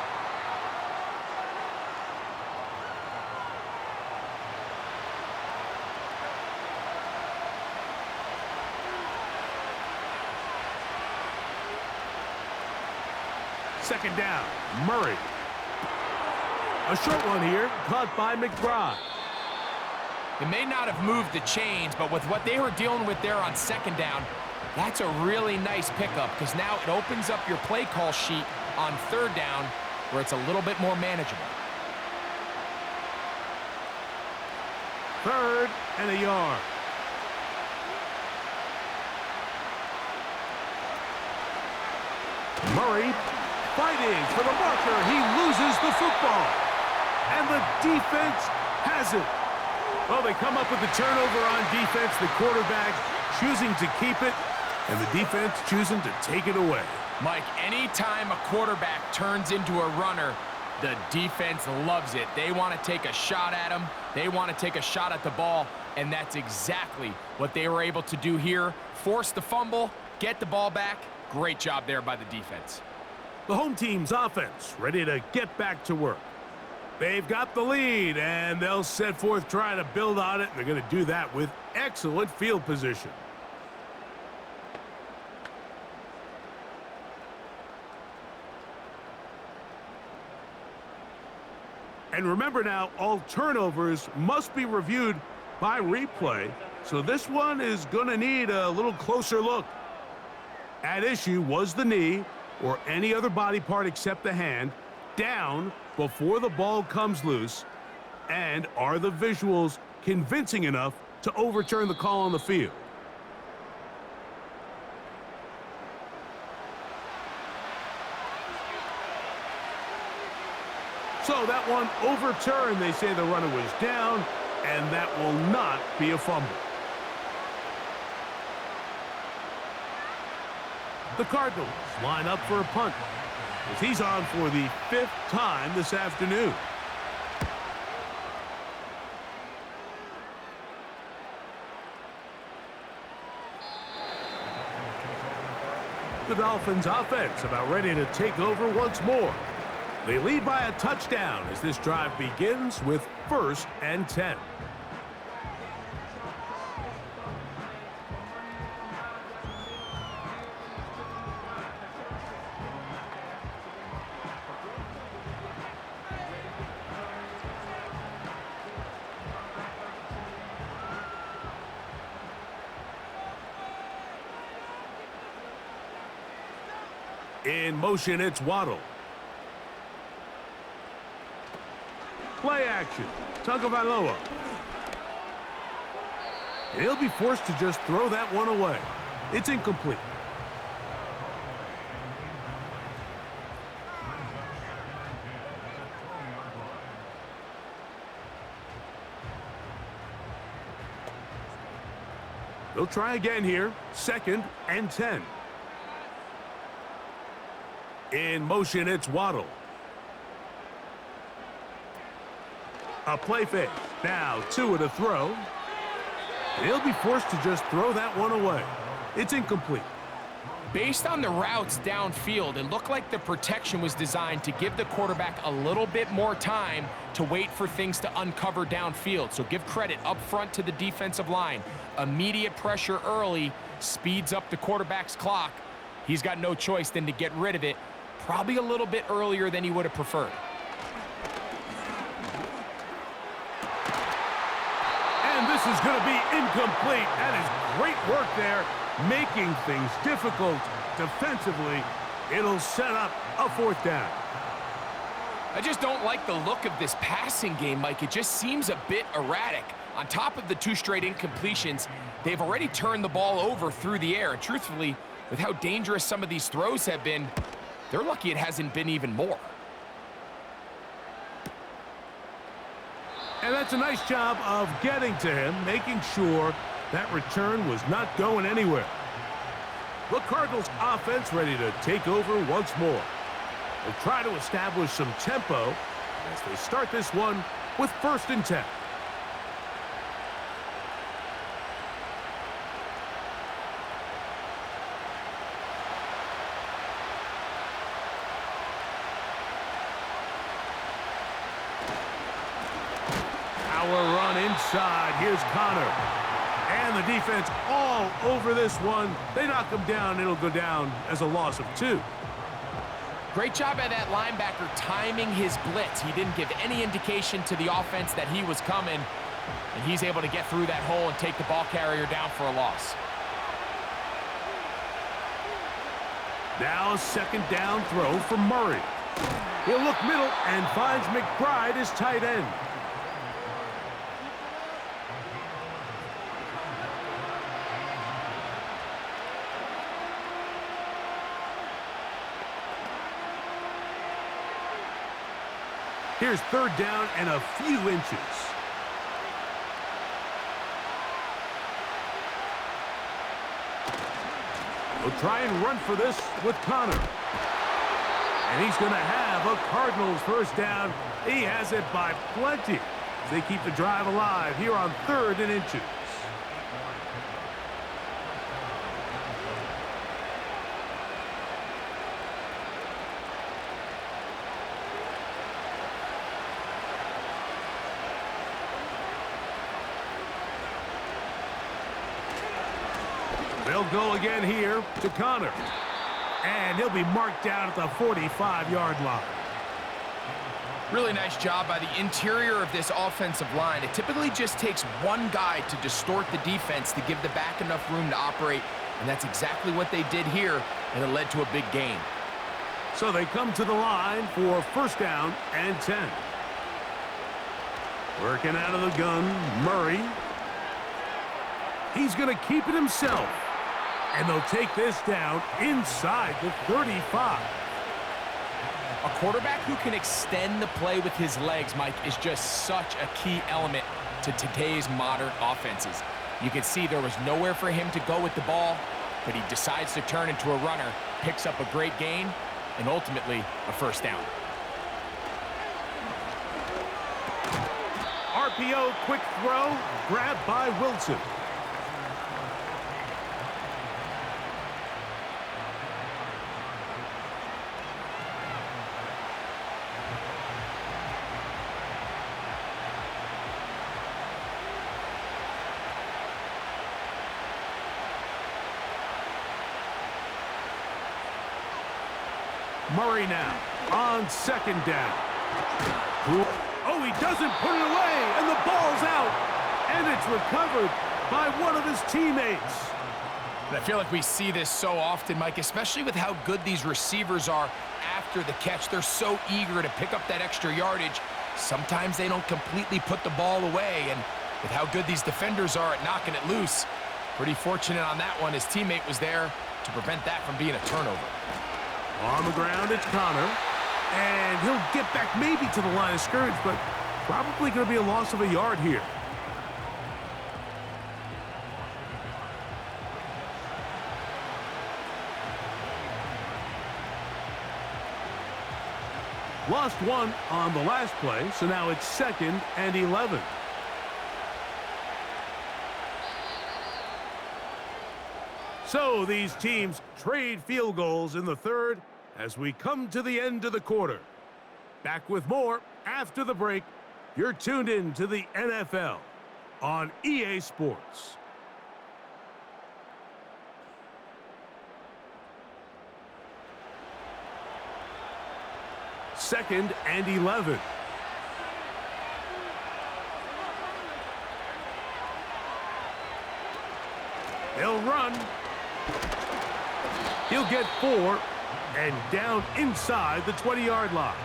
Second down, Murray. A short one here, caught by McBride. It may not have moved the chains, but with what they were dealing with there on 2nd down, that's a really nice pickup because now it opens up your play call sheet on 3rd down where it's a little bit more manageable. 3rd and a yard. Murray fighting for the marker. He loses the football. And the defense has it. Well, they come up with the turnover on defense. The quarterback choosing to keep it, and the defense choosing to take it away. Mike, anytime a quarterback turns into a runner, the defense loves it. They want to take a shot at him. They want to take a shot at the ball, and that's exactly what they were able to do here. Force the fumble, get the ball back. Great job there by the defense. The home team's offense ready to get back to work. They've got the lead, and they'll set forth trying to build on it. They're going to do that with excellent field position. And remember now, all turnovers must be reviewed by replay, so this one is going to need a little closer look. At issue was the knee, or any other body part except the hand, down before the ball comes loose, and are the visuals convincing enough to overturn the call on the field? So that one overturned. They say the runner was down, and that will not be a fumble. The Cardinals line up for a punt, as he's on for the 5th time this afternoon. The Dolphins offense about ready to take over once more. They lead by a touchdown as this drive begins with 1st and 10. In motion, it's Waddle. Play action. Tagovailoa. He'll be forced to just throw that one away. It's incomplete. He'll try again here. 2nd and 10. In motion, it's Waddle. A play fake. Now 2 at a throw. And he'll be forced to just throw that one away. It's incomplete. Based on the routes downfield, it looked like the protection was designed to give the quarterback a little bit more time to wait for things to uncover downfield. So give credit up front to the defensive line. Immediate pressure early speeds up the quarterback's clock. He's got no choice than to get rid of it, probably a little bit earlier than he would have preferred. And this is going to be incomplete. That is great work there, making things difficult defensively. It'll set up a 4th down. I just don't like the look of this passing game, Mike. It just seems a bit erratic. On top of the 2 straight incompletions, they've already turned the ball over through the air. And truthfully, with how dangerous some of these throws have been, they're lucky it hasn't been even more. And that's a nice job of getting to him, making sure that return was not going anywhere. The Cardinals offense ready to take over once more. They'll try to establish some tempo as they start this one with 1st and 10. Power run inside. Here's Connor. And the defense all over this one. They knock him down. It'll go down as a loss of 2. Great job by that linebacker timing his blitz. He didn't give any indication to the offense that he was coming, and he's able to get through that hole and take the ball carrier down for a loss. Now a 2nd down throw for Murray. He'll look middle and finds McBride as tight end. Here's 3rd down and a few inches. We'll try and run for this with Connor. And he's going to have a Cardinals 1st down. He has it by plenty. They keep the drive alive here on 3rd and inches. They'll go again here to Connor. And he'll be marked down at the 45-yard line. Really nice job by the interior of this offensive line. It typically just takes one guy to distort the defense to give the back enough room to operate, and that's exactly what they did here, and it led to a big gain. So they come to the line for 1st down and 10. Working out of the gun, Murray. He's going to keep it himself. And they'll take this down inside the 35. A quarterback who can extend the play with his legs, Mike, is just such a key element to today's modern offenses. You can see there was nowhere for him to go with the ball, but he decides to turn into a runner, picks up a great gain, and ultimately a 1st down. RPO, quick throw, grabbed by Wilson. Murray now on 2nd down. Oh, he doesn't put it away, and the ball's out. And it's recovered by one of his teammates. And I feel like we see this so often, Mike, especially with how good these receivers are after the catch. They're so eager to pick up that extra yardage. Sometimes they don't completely put the ball away, and with how good these defenders are at knocking it loose, pretty fortunate on that one. His teammate was there to prevent that from being a turnover. On the ground, it's Connor. And he'll get back maybe to the line of scrimmage, but probably going to be a loss of a yard here. Lost one on the last play, so now it's 2nd and 11. So these teams trade field goals in the third as we come to the end of the quarter. Back with more after the break. You're tuned in to the NFL on EA Sports. Second and 11. They'll run. He'll get 4 and down inside the 20-yard line.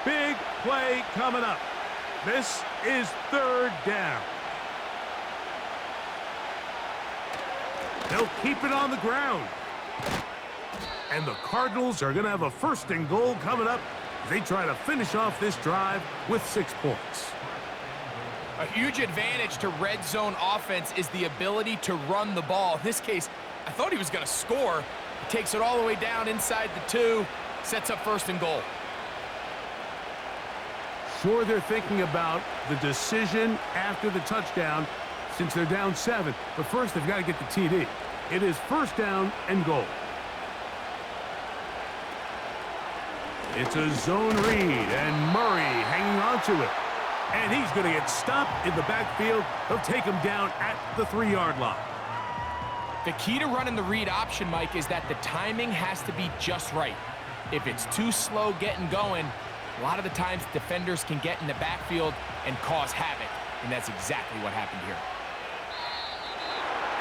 Big play coming up. This is 3rd down. They'll keep it on the ground. And the Cardinals are going to have a 1st and goal coming up as they try to finish off this drive with 6 points. A huge advantage to red zone offense is the ability to run the ball. In this case, I thought he was going to score. He takes it all the way down inside the 2, sets up 1st and goal. Sure, they're thinking about the decision after the touchdown since they're down 7. But first, they've got to get the TD. It is 1st down and goal. It's a zone read, and Murray hanging on to it. And he's going to get stopped in the backfield. They'll take him down at the 3-yard line. The key to running the read option, Mike, is that the timing has to be just right. If it's too slow getting going, a lot of the times defenders can get in the backfield and cause havoc, and that's exactly what happened here.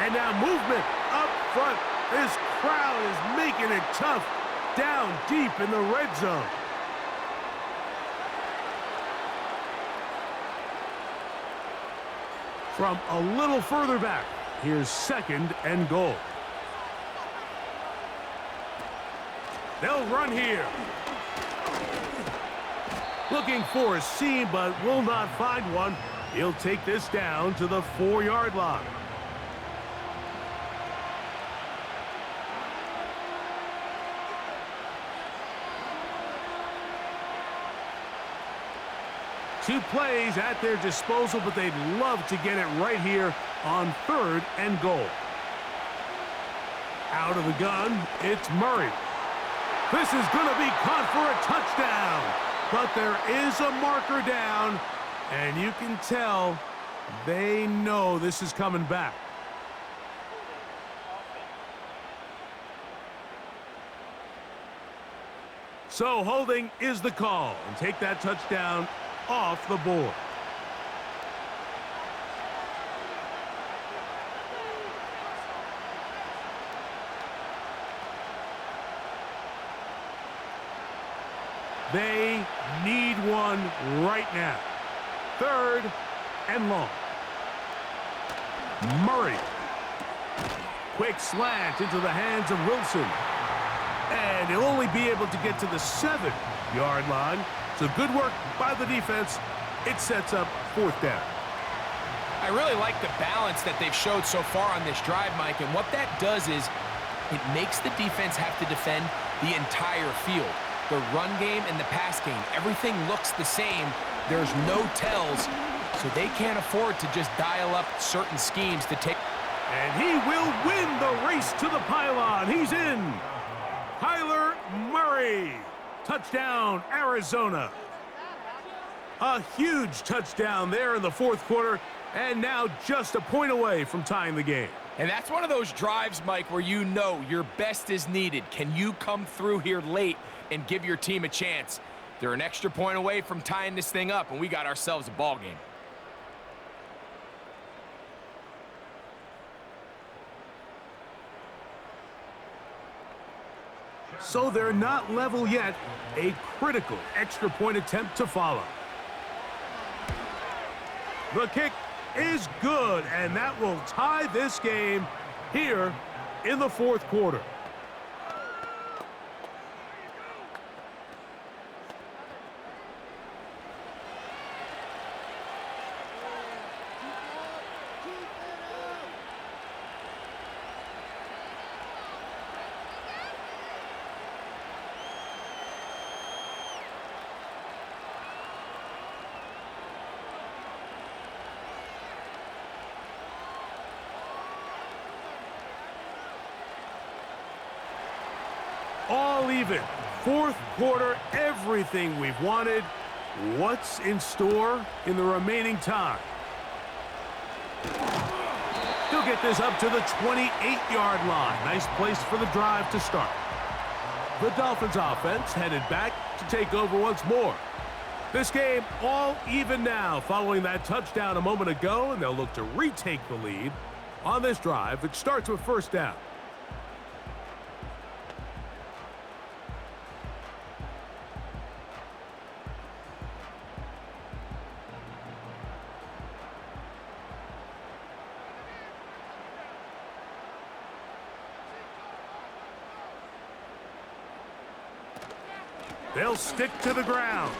And now movement up front. This crowd is making it tough down deep in the red zone. From a little further back, here's 2nd and goal. They'll run here. Looking for a seam, but will not find one. He'll take this down to the 4-yard line. Two plays at their disposal, but they'd love to get it right here on 3rd and goal. Out of the gun, it's Murray. This is going to be caught for a touchdown. But there is a marker down, and you can tell they know this is coming back. So holding is the call, and take that touchdown off the board. They need one right now. 3rd and long. Murray. Quick slant into the hands of Wilson. And he'll only be able to get to the 7-yard line. So good work by the defense. It sets up 4th down. I really like the balance that they've showed so far on this drive, Mike. And what that does is it makes the defense have to defend the entire field. The run game and the pass game, everything looks the same. There's no tells, so they can't afford to just dial up certain schemes to take. And he will win the race to the pylon. He's in. Kyler Murray. Touchdown, Arizona. A huge touchdown there in the 4th quarter, and now just a point away from tying the game. And that's one of those drives, Mike, where you know your best is needed. Can you come through here late and give your team a chance? They're an extra point away from tying this thing up, and we got ourselves a ball game. So they're not level yet. A critical extra point attempt to follow. The kick is good, and that will tie this game here in the 4th quarter. even. Fourth quarter, everything we've wanted. What's in store in the remaining time? He'll get this up to the 28-yard line. Nice place for the drive to start. The Dolphins offense headed back to take over once more. This game all even now following that touchdown a moment ago, and they'll look to retake the lead on this drive that starts with first down. They'll stick to the ground.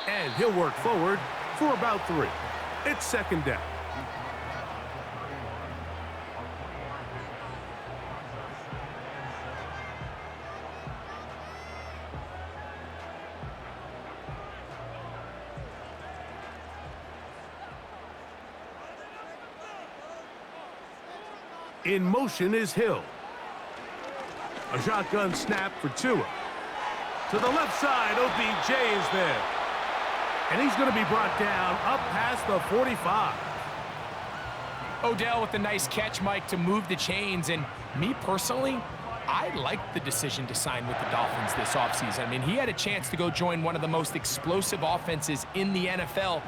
And he'll work forward for about 3. It's second down. In motion is Hill. A shotgun snap for Tua. To the left side, OBJ is there. And he's going to be brought down up past the 45. Odell with a nice catch, Mike, to move the chains. And me personally, I like the decision to sign with the Dolphins this offseason. I mean, he had a chance to go join one of the most explosive offenses in the NFL.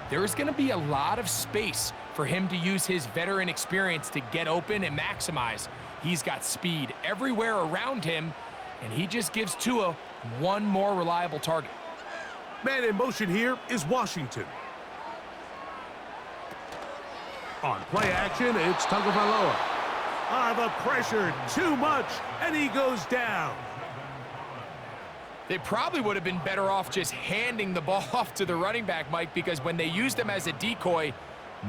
There's going to be a lot of space for him to use his veteran experience to get open and maximize. He's got speed everywhere around him, and he just gives Tua one more reliable target. Man in motion here is Washington. On play action, it's Tagovailoa. The pressure, too much, and he goes down. They probably would have been better off just handing the ball off to the running back, Mike, because when they used him as a decoy,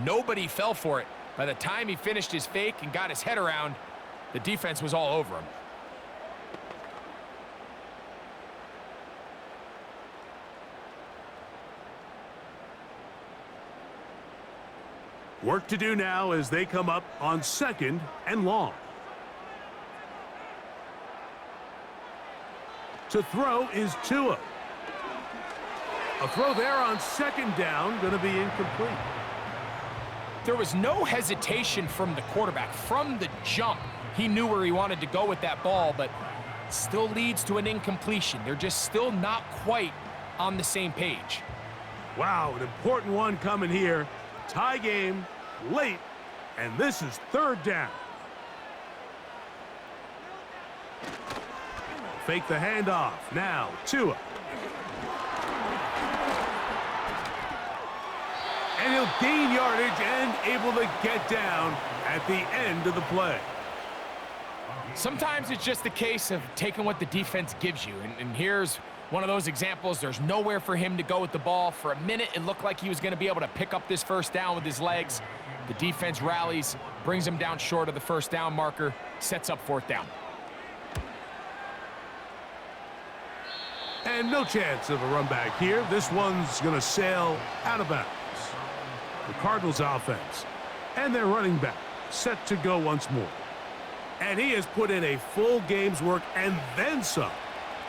nobody fell for it. By the time he finished his fake and got his head around, the defense was all over him. Work to do now as they come up on second and long. To throw is Tua. A throw there on second down, going to be incomplete. There was no hesitation from the quarterback. From the jump, he knew where he wanted to go with that ball, but still leads to an incompletion. They're just still not quite on the same page. Wow, an important one coming here. Tie game, late, and this is third down. Fake the handoff. Now, Tua. And he'll gain yardage and able to get down at the end of the play. Sometimes it's just a case of taking what the defense gives you. And here's one of those examples. There's nowhere for him to go with the ball. For a minute, it looked like he was going to be able to pick up this first down with his legs. The defense rallies, brings him down short of the first down marker, sets up fourth down. And no chance of a run back here. This one's going to sail out of bounds. The Cardinals offense and their running back set to go once more. And he has put in a full game's work and then some.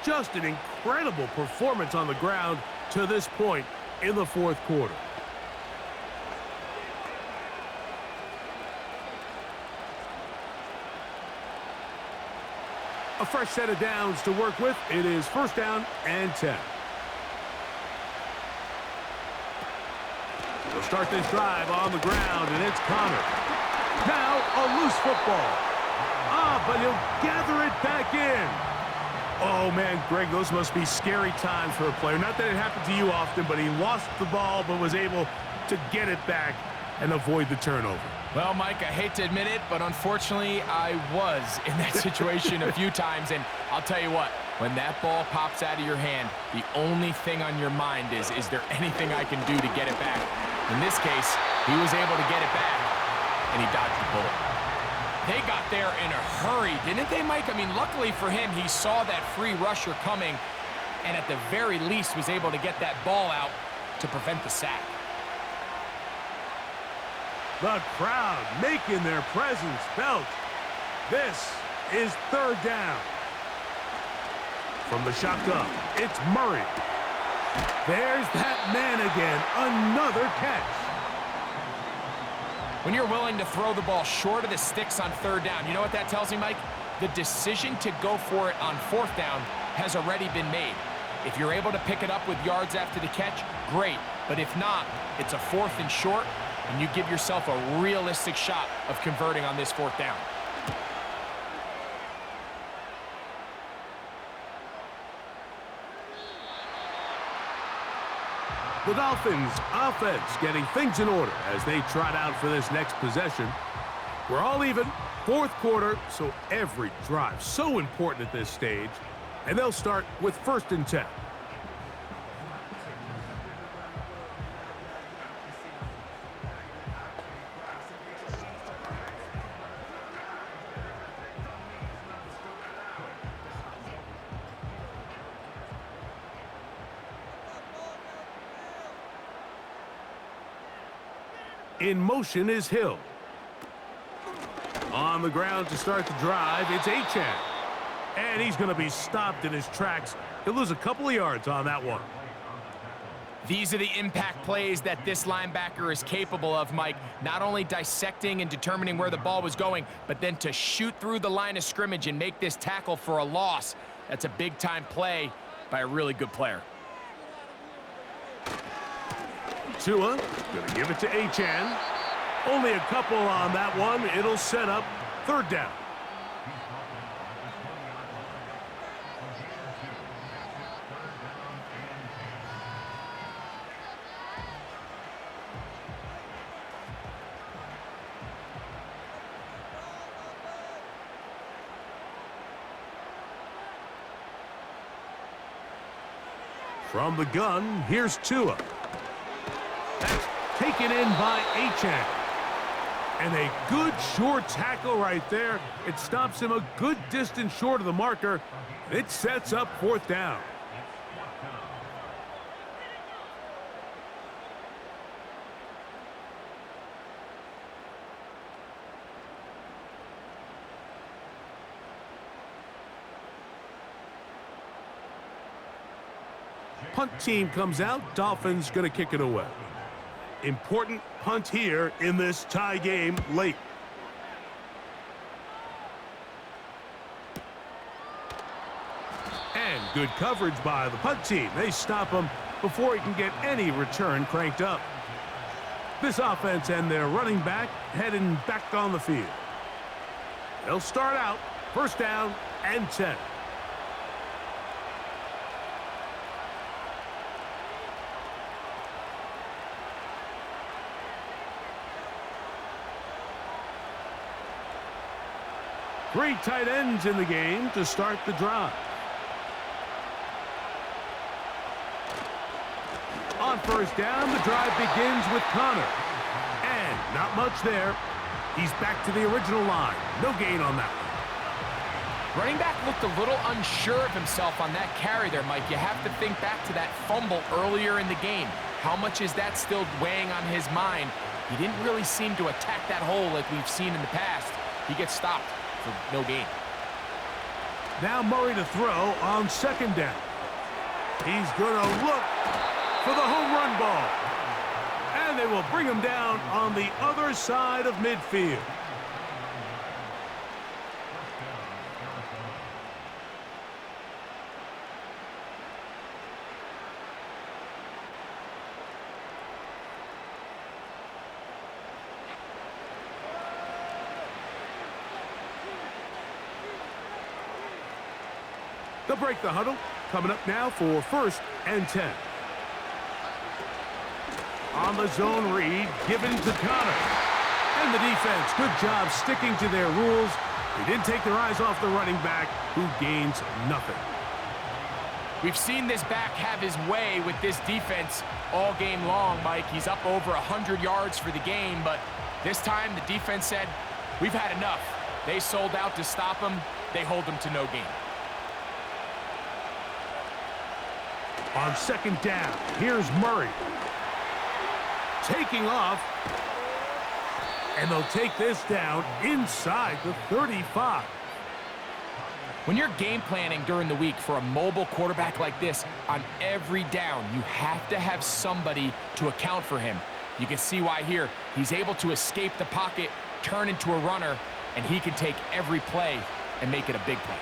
Just an incredible performance on the ground to this point in the fourth quarter. A fresh set of downs to work with. It is first down and 10. They'll start this drive on the ground, and it's Connor. Now a loose football. But he'll gather it back in. Oh, man, Greg, those must be scary times for a player. Not that it happened to you often, but he lost the ball but was able to get it back and avoid the turnover. Well, Mike, I hate to admit it, but unfortunately, I was in that situation a few times. And I'll tell you what, when that ball pops out of your hand, the only thing on your mind is there anything I can do to get it back? In this case, he was able to get it back, and he dodged the bullet. They got there in a hurry, didn't they, Mike? I mean, luckily for him, he saw that free rusher coming, and at the very least was able to get that ball out to prevent the sack. The crowd making their presence felt. This is third down. from the shotgun. It's Murray. There's that man again. Another catch. When you're willing to throw the ball short of the sticks on third down, you know what that tells me, Mike? The decision to go for it on fourth down has already been made. If you're able to pick it up with yards after the catch, great. But if not, it's a 4th and short, and you give yourself a realistic shot of converting on this 4th down. The Dolphins offense getting things in order as they trot out for this next possession. We're all even, 4th quarter, so every drive so important at this stage. And they'll start with 1st and 10. In motion is Hill. On the ground to start the drive, it's Achane. And he's going to be stopped in his tracks. He'll lose a couple of yards on that one. These are the impact plays that this linebacker is capable of, Mike. Not only dissecting and determining where the ball was going, but then to shoot through the line of scrimmage and make this tackle for a loss. That's a big-time play by a really good player. Tua going to give it to Achane. Only a couple on that one. It'll set up 3rd down. From the gun, here's Tua. That's taken in by Achane. And a good short tackle right there. It stops him a good distance short of the marker. It sets up 4th down. Punt team comes out. Dolphins going to kick it away. Important punt here in this tie game late. And good coverage by the punt team. They stop him before he can get any return cranked up. This offense and their running back heading back on the field. They'll start out 1st down and 10. Three tight ends in the game to start the drive. On 1st down, the drive begins with Connor. And not much there. He's back to the original line. No gain on that one. Running back looked a little unsure of himself on that carry there, Mike. You have to think back to that fumble earlier in the game. How much is that still weighing on his mind? He didn't really seem to attack that hole like we've seen in the past. He gets stopped for no gain. Now Murray to throw on 2nd down. He's going to look for the home run ball. And they will bring him down on the other side of midfield. They'll break the huddle. Coming up now for 1st and 10. On the zone read, given to Connor. And the defense, good job sticking to their rules. They didn't take their eyes off the running back, who gains nothing. We've seen this back have his way with this defense all game long, Mike. He's up over 100 yards for the game, but this time the defense said, we've had enough. They sold out to stop him. They hold him to no gain. On 2nd down, here's Murray. Taking off. And they'll take this down inside the 35. When you're game planning during the week for a mobile quarterback like this, on every down, you have to have somebody to account for him. You can see why here. He's able to escape the pocket, turn into a runner, and he can take every play and make it a big play.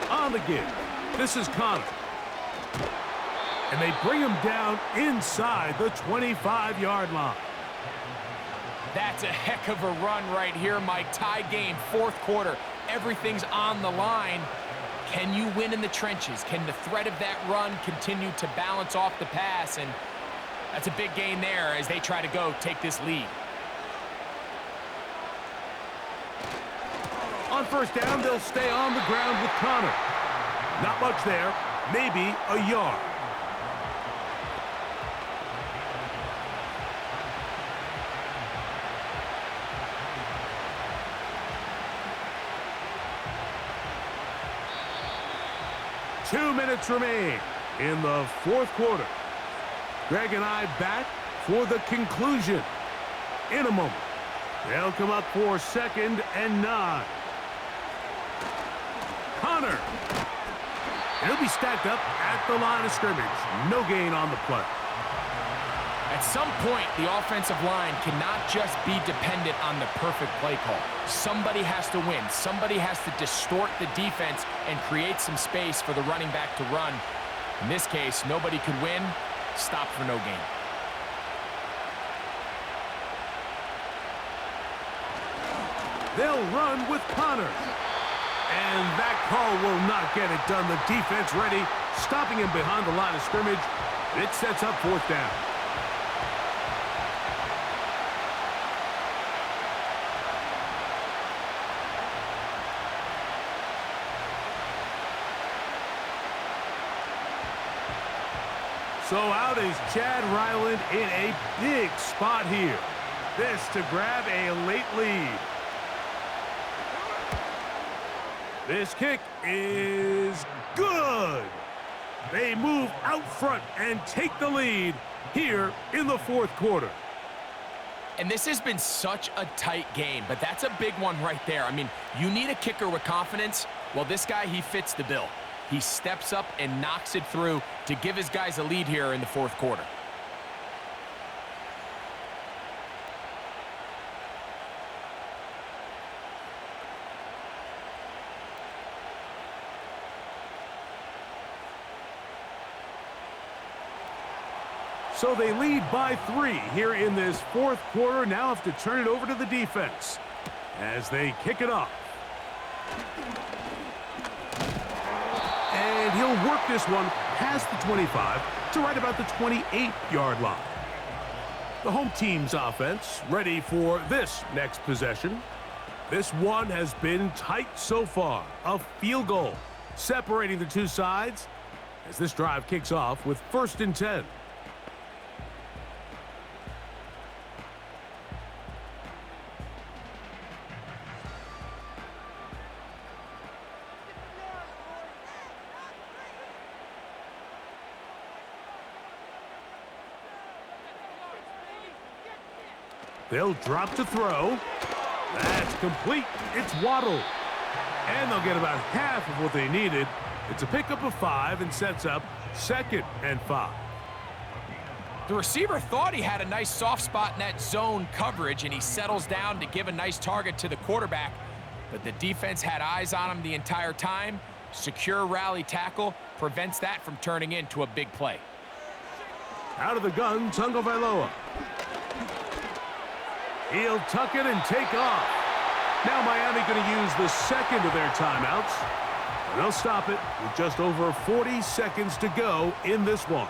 On the give, this is Connor. And they bring him down inside the 25-yard line. That's a heck of a run right here, Mike. Tie game, fourth quarter. Everything's on the line. Can you win in the trenches? Can the threat of that run continue to balance off the pass? And that's a big gain there as they try to go take this lead. On first down, they'll stay on the ground with Connor. Not much there, maybe a yard. Two minutes remain in the fourth quarter. Greg and I back for the conclusion. In a moment, they'll come up for 2nd and 9. Connor. He'll be stacked up at the line of scrimmage. No gain on the play. At some point, the offensive line cannot just be dependent on the perfect play call. Somebody has to win. Somebody has to distort the defense and create some space for the running back to run. In this case, nobody could win. Stop for no gain. They'll run with Connor. And that call will not get it done. The defense ready, stopping him behind the line of scrimmage. It sets up 4th down. So out is Chad Ryland in a big spot here. This to grab a late lead. This kick is good. They move out front and take the lead here in the fourth quarter. And this has been such a tight game, but that's a big one right there. I mean, you need a kicker with confidence. Well, this guy, he fits the bill. He steps up and knocks it through to give his guys a lead here in the fourth quarter. So they lead by 3 here in this fourth quarter. Now have to turn it over to the defense as they kick it off. And he'll work this one past the 25 to right about the 28-yard line. The home team's offense ready for this next possession. This one has been tight so far. A field goal separating the two sides as this drive kicks off with 1st and 10. They'll drop to throw. That's complete. It's Waddle. And they'll get about half of what they needed. It's a pickup of 5 and sets up 2nd and 5. The receiver thought he had a nice soft spot in that zone coverage, and he settles down to give a nice target to the quarterback. But the defense had eyes on him the entire time. Secure rally tackle prevents that from turning into a big play. Out of the gun, Tagovailoa. He'll tuck it and take off. Now Miami going to use the second of their timeouts. And they'll stop it with just over 40 seconds to go in this one.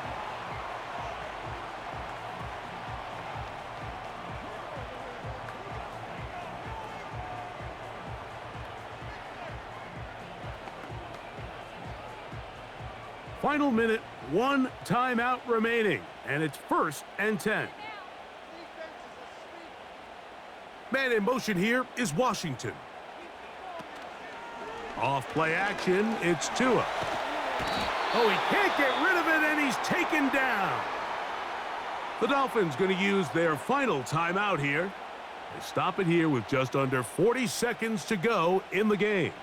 Final minute, 1 timeout remaining, and it's 1st and 10. Man in motion here is Washington. Off play action, it's Tua. Oh, he can't get rid of it, and he's taken down. The Dolphins going to use their final timeout here. They stop it here with just under 40 seconds to go in the game.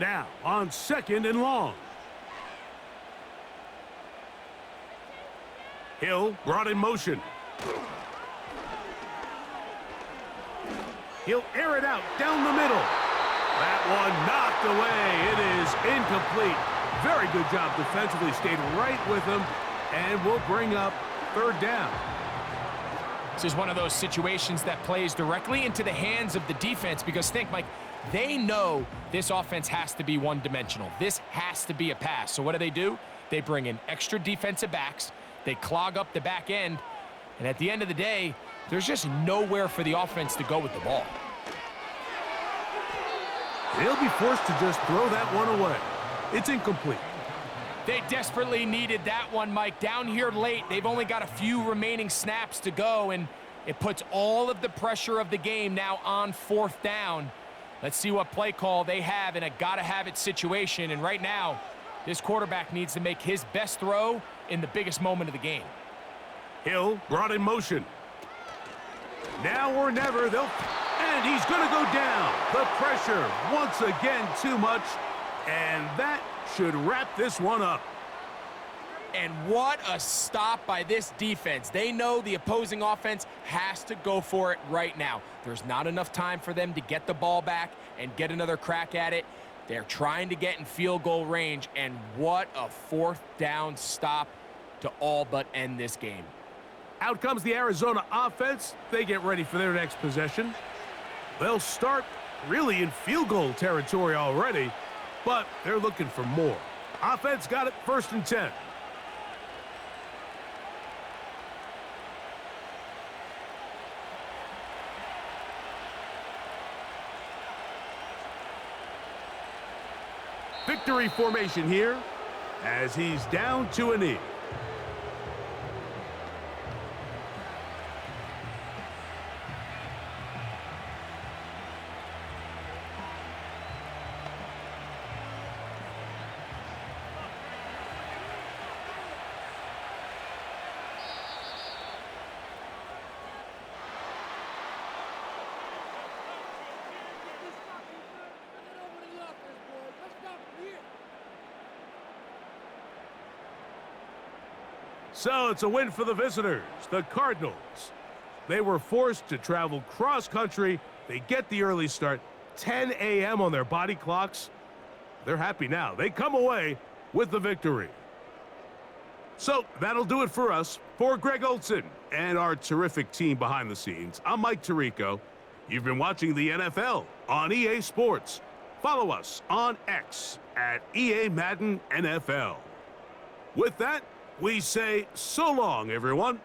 Now, on 2nd and long. Hill brought in motion. He'll air it out down the middle. That one knocked away. It is incomplete. Very good job defensively. Stayed right with him, and will bring up 3rd down. This is one of those situations that plays directly into the hands of the defense because think, Mike, they know this offense has to be one-dimensional. This has to be a pass. So what do? They bring in extra defensive backs. They clog up the back end. And at the end of the day, there's just nowhere for the offense to go with the ball. They'll be forced to just throw that one away. It's incomplete. They desperately needed that one, Mike. Down here late, they've only got a few remaining snaps to go, and it puts all of the pressure of the game now on 4th down. Let's see what play call they have in a gotta-have-it situation. And right now, this quarterback needs to make his best throw in the biggest moment of the game. Hill brought in motion. Now or never, and he's going to go down. The pressure, once again, too much. And that should wrap this one up. And what a stop by this defense. They know the opposing offense has to go for it right now. There's not enough time for them to get the ball back and get another crack at it. They're trying to get in field goal range, and what a 4th down stop to all but end this game. Out comes the Arizona offense. They get ready for their next possession. They'll start really in field goal territory already, but they're looking for more. Offense got it 1st and 10. Victory formation here as he's down to a knee. So it's a win for the visitors, the Cardinals. They were forced to travel cross-country. They get the early start, 10 a.m. on their body clocks. They're happy now. They come away with the victory. So that'll do it for us. For Greg Olson and our terrific team behind the scenes, I'm Mike Tirico. You've been watching the NFL on EA Sports. Follow us on X at EA Madden NFL. With that, we say so long, everyone.